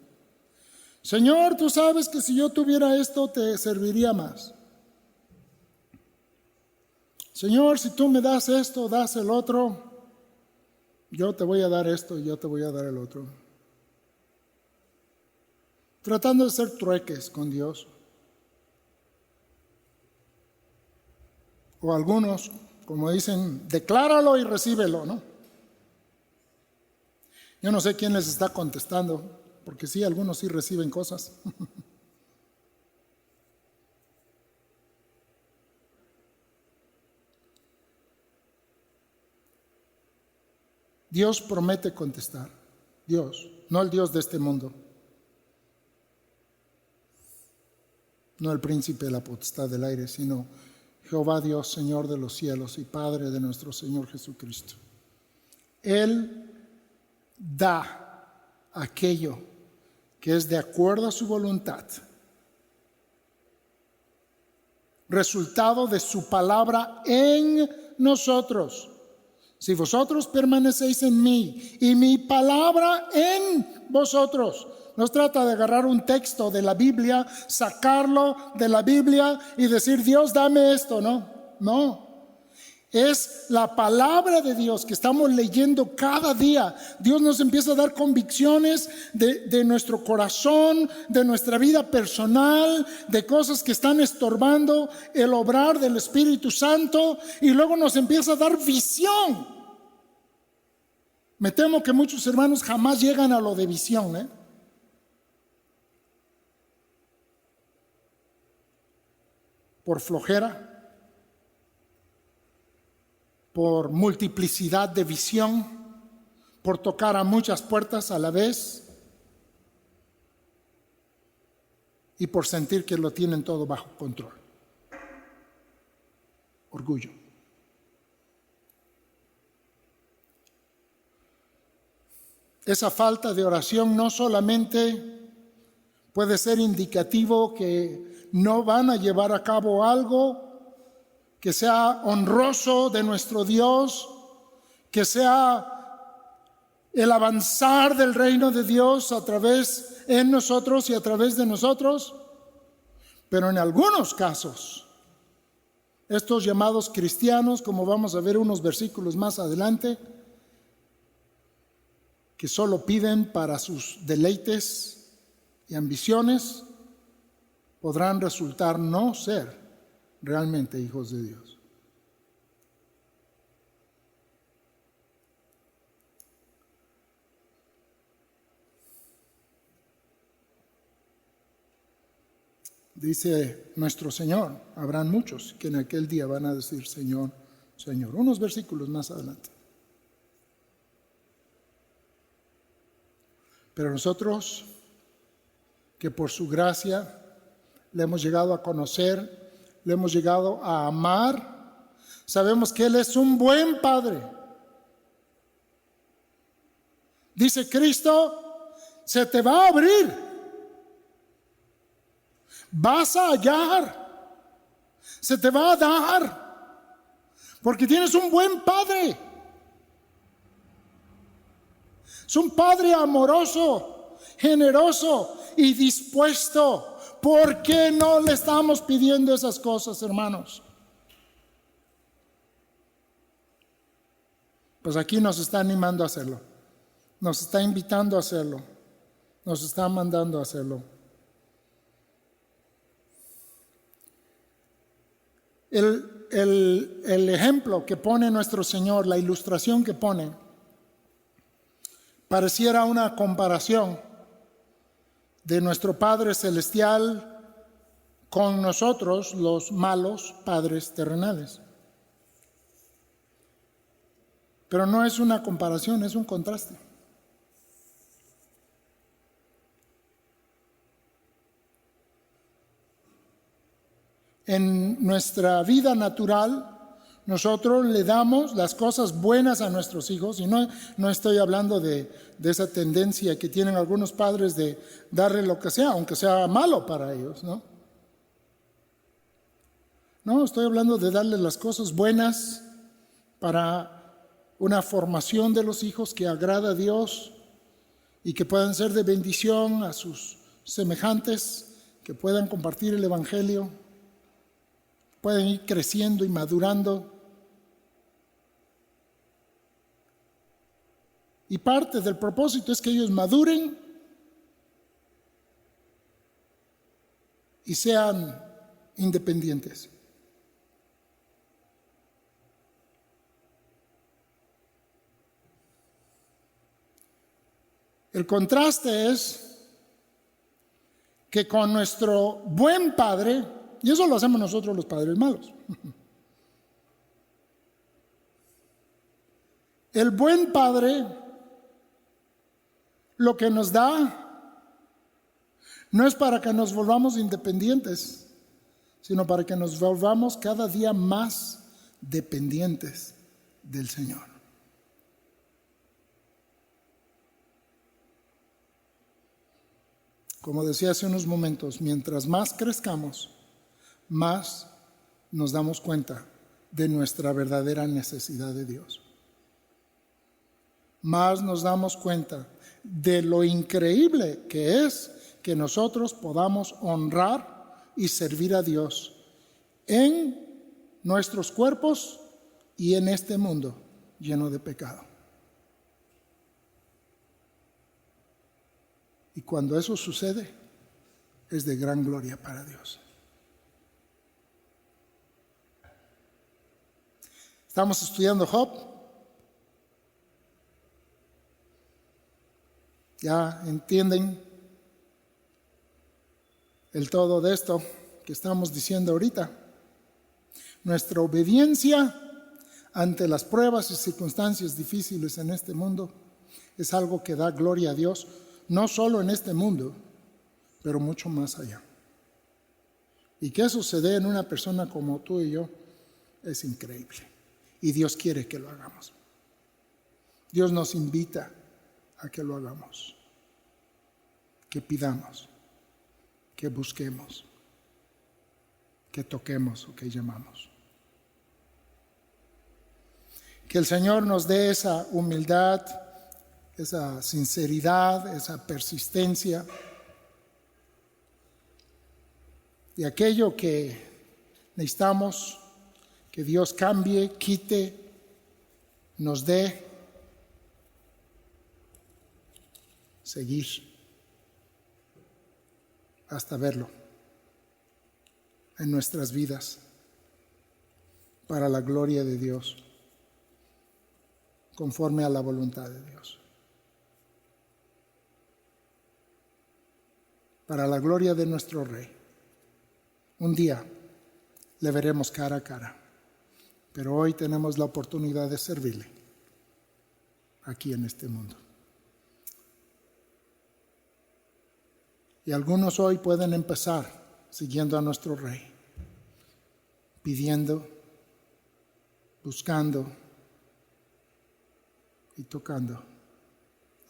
Señor, tú sabes que si yo tuviera esto te serviría más. Señor, si tú me das esto, das el otro, yo te voy a dar esto y yo te voy a dar el otro. Tratando de hacer trueques con Dios. O algunos, como dicen, decláralo y recíbelo, ¿no? Yo no sé quién les está contestando, porque sí, algunos sí reciben cosas. Dios promete contestar. Dios, no el Dios de este mundo. No el príncipe de la potestad del aire, sino Jehová Dios, Señor de los cielos y Padre de nuestro Señor Jesucristo. Él da aquello que es de acuerdo a su voluntad, resultado de su palabra en nosotros. Si vosotros permanecéis en mí y mi palabra en vosotros. No se trata de agarrar un texto de la Biblia, sacarlo de la Biblia y decir, Dios, dame esto. No. Es la palabra de Dios que estamos leyendo cada día. Dios nos empieza a dar convicciones de nuestro corazón, de nuestra vida personal, de cosas que están estorbando el obrar del Espíritu Santo, y luego nos empieza a dar visión. Me temo que muchos hermanos jamás llegan a lo de visión, por flojera, por multiplicidad de visión, por tocar a muchas puertas a la vez y por sentir que lo tienen todo bajo control. Orgullo. Esa falta de oración no solamente puede ser indicativo que no van a llevar a cabo algo que sea honroso de nuestro Dios, que sea el avanzar del reino de Dios a través en nosotros y a través de nosotros. Pero en algunos casos, estos llamados cristianos, como vamos a ver unos versículos más adelante, que solo piden para sus deleites y ambiciones, podrán resultar no ser realmente hijos de Dios. Dice nuestro Señor, habrán muchos que en aquel día van a decir Señor, Señor. Unos versículos más adelante. Pero nosotros, que por su gracia le hemos llegado a conocer, le hemos llegado a amar, sabemos que Él es un buen Padre. Dice Cristo, se te va a abrir. Vas a hallar. Se te va a dar. Porque tienes un buen Padre. Es un Padre amoroso, generoso y dispuesto. ¿Por qué no le estamos pidiendo esas cosas, hermanos? Pues aquí nos está animando a hacerlo. Nos está invitando a hacerlo. Nos está mandando a hacerlo. El ejemplo que pone nuestro Señor, la ilustración que pone, pareciera una comparación de nuestro Padre Celestial con nosotros, los malos padres terrenales. Pero no es una comparación, es un contraste. En nuestra vida natural, nosotros le damos las cosas buenas a nuestros hijos, y no estoy hablando de esa tendencia que tienen algunos padres de darle lo que sea, aunque sea malo para ellos, ¿no? No, estoy hablando de darle las cosas buenas para una formación de los hijos que agrada a Dios y que puedan ser de bendición a sus semejantes, que puedan compartir el Evangelio, pueden ir creciendo y madurando. Y parte del propósito es que ellos maduren y sean independientes. El contraste es que con nuestro buen Padre, y eso lo hacemos nosotros los padres malos, el buen Padre lo que nos da no es para que nos volvamos independientes, sino para que nos volvamos cada día más dependientes del Señor. Como decía hace unos momentos, mientras más crezcamos, más nos damos cuenta de nuestra verdadera necesidad de Dios. Más nos damos cuenta de lo increíble que es que nosotros podamos honrar y servir a Dios en nuestros cuerpos y en este mundo lleno de pecado. Y cuando eso sucede, es de gran gloria para Dios. Estamos estudiando Job. Ya entienden el todo de esto que estamos diciendo ahorita. Nuestra obediencia ante las pruebas y circunstancias difíciles en este mundo es algo que da gloria a Dios, no solo en este mundo, pero mucho más allá. Y que eso se dé en una persona como tú y yo es increíble. Y Dios quiere que lo hagamos. Dios nos invita a que lo hagamos, que pidamos, que busquemos, que toquemos o que llamamos. Que el Señor nos dé esa humildad, esa sinceridad, esa persistencia, y aquello que necesitamos que Dios cambie, quite, nos dé, seguir hasta verlo en nuestras vidas para la gloria de Dios, conforme a la voluntad de Dios. Para la gloria de nuestro Rey. Un día le veremos cara a cara, pero hoy tenemos la oportunidad de servirle aquí en este mundo. Y algunos hoy pueden empezar siguiendo a nuestro Rey, pidiendo, buscando y tocando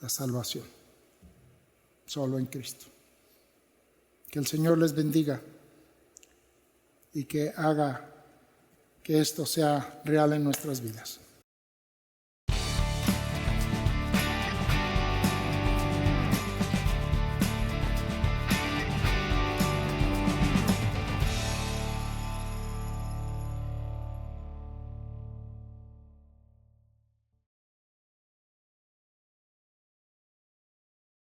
la salvación. Solo en Cristo. Que el Señor les bendiga y que haga que esto sea real en nuestras vidas.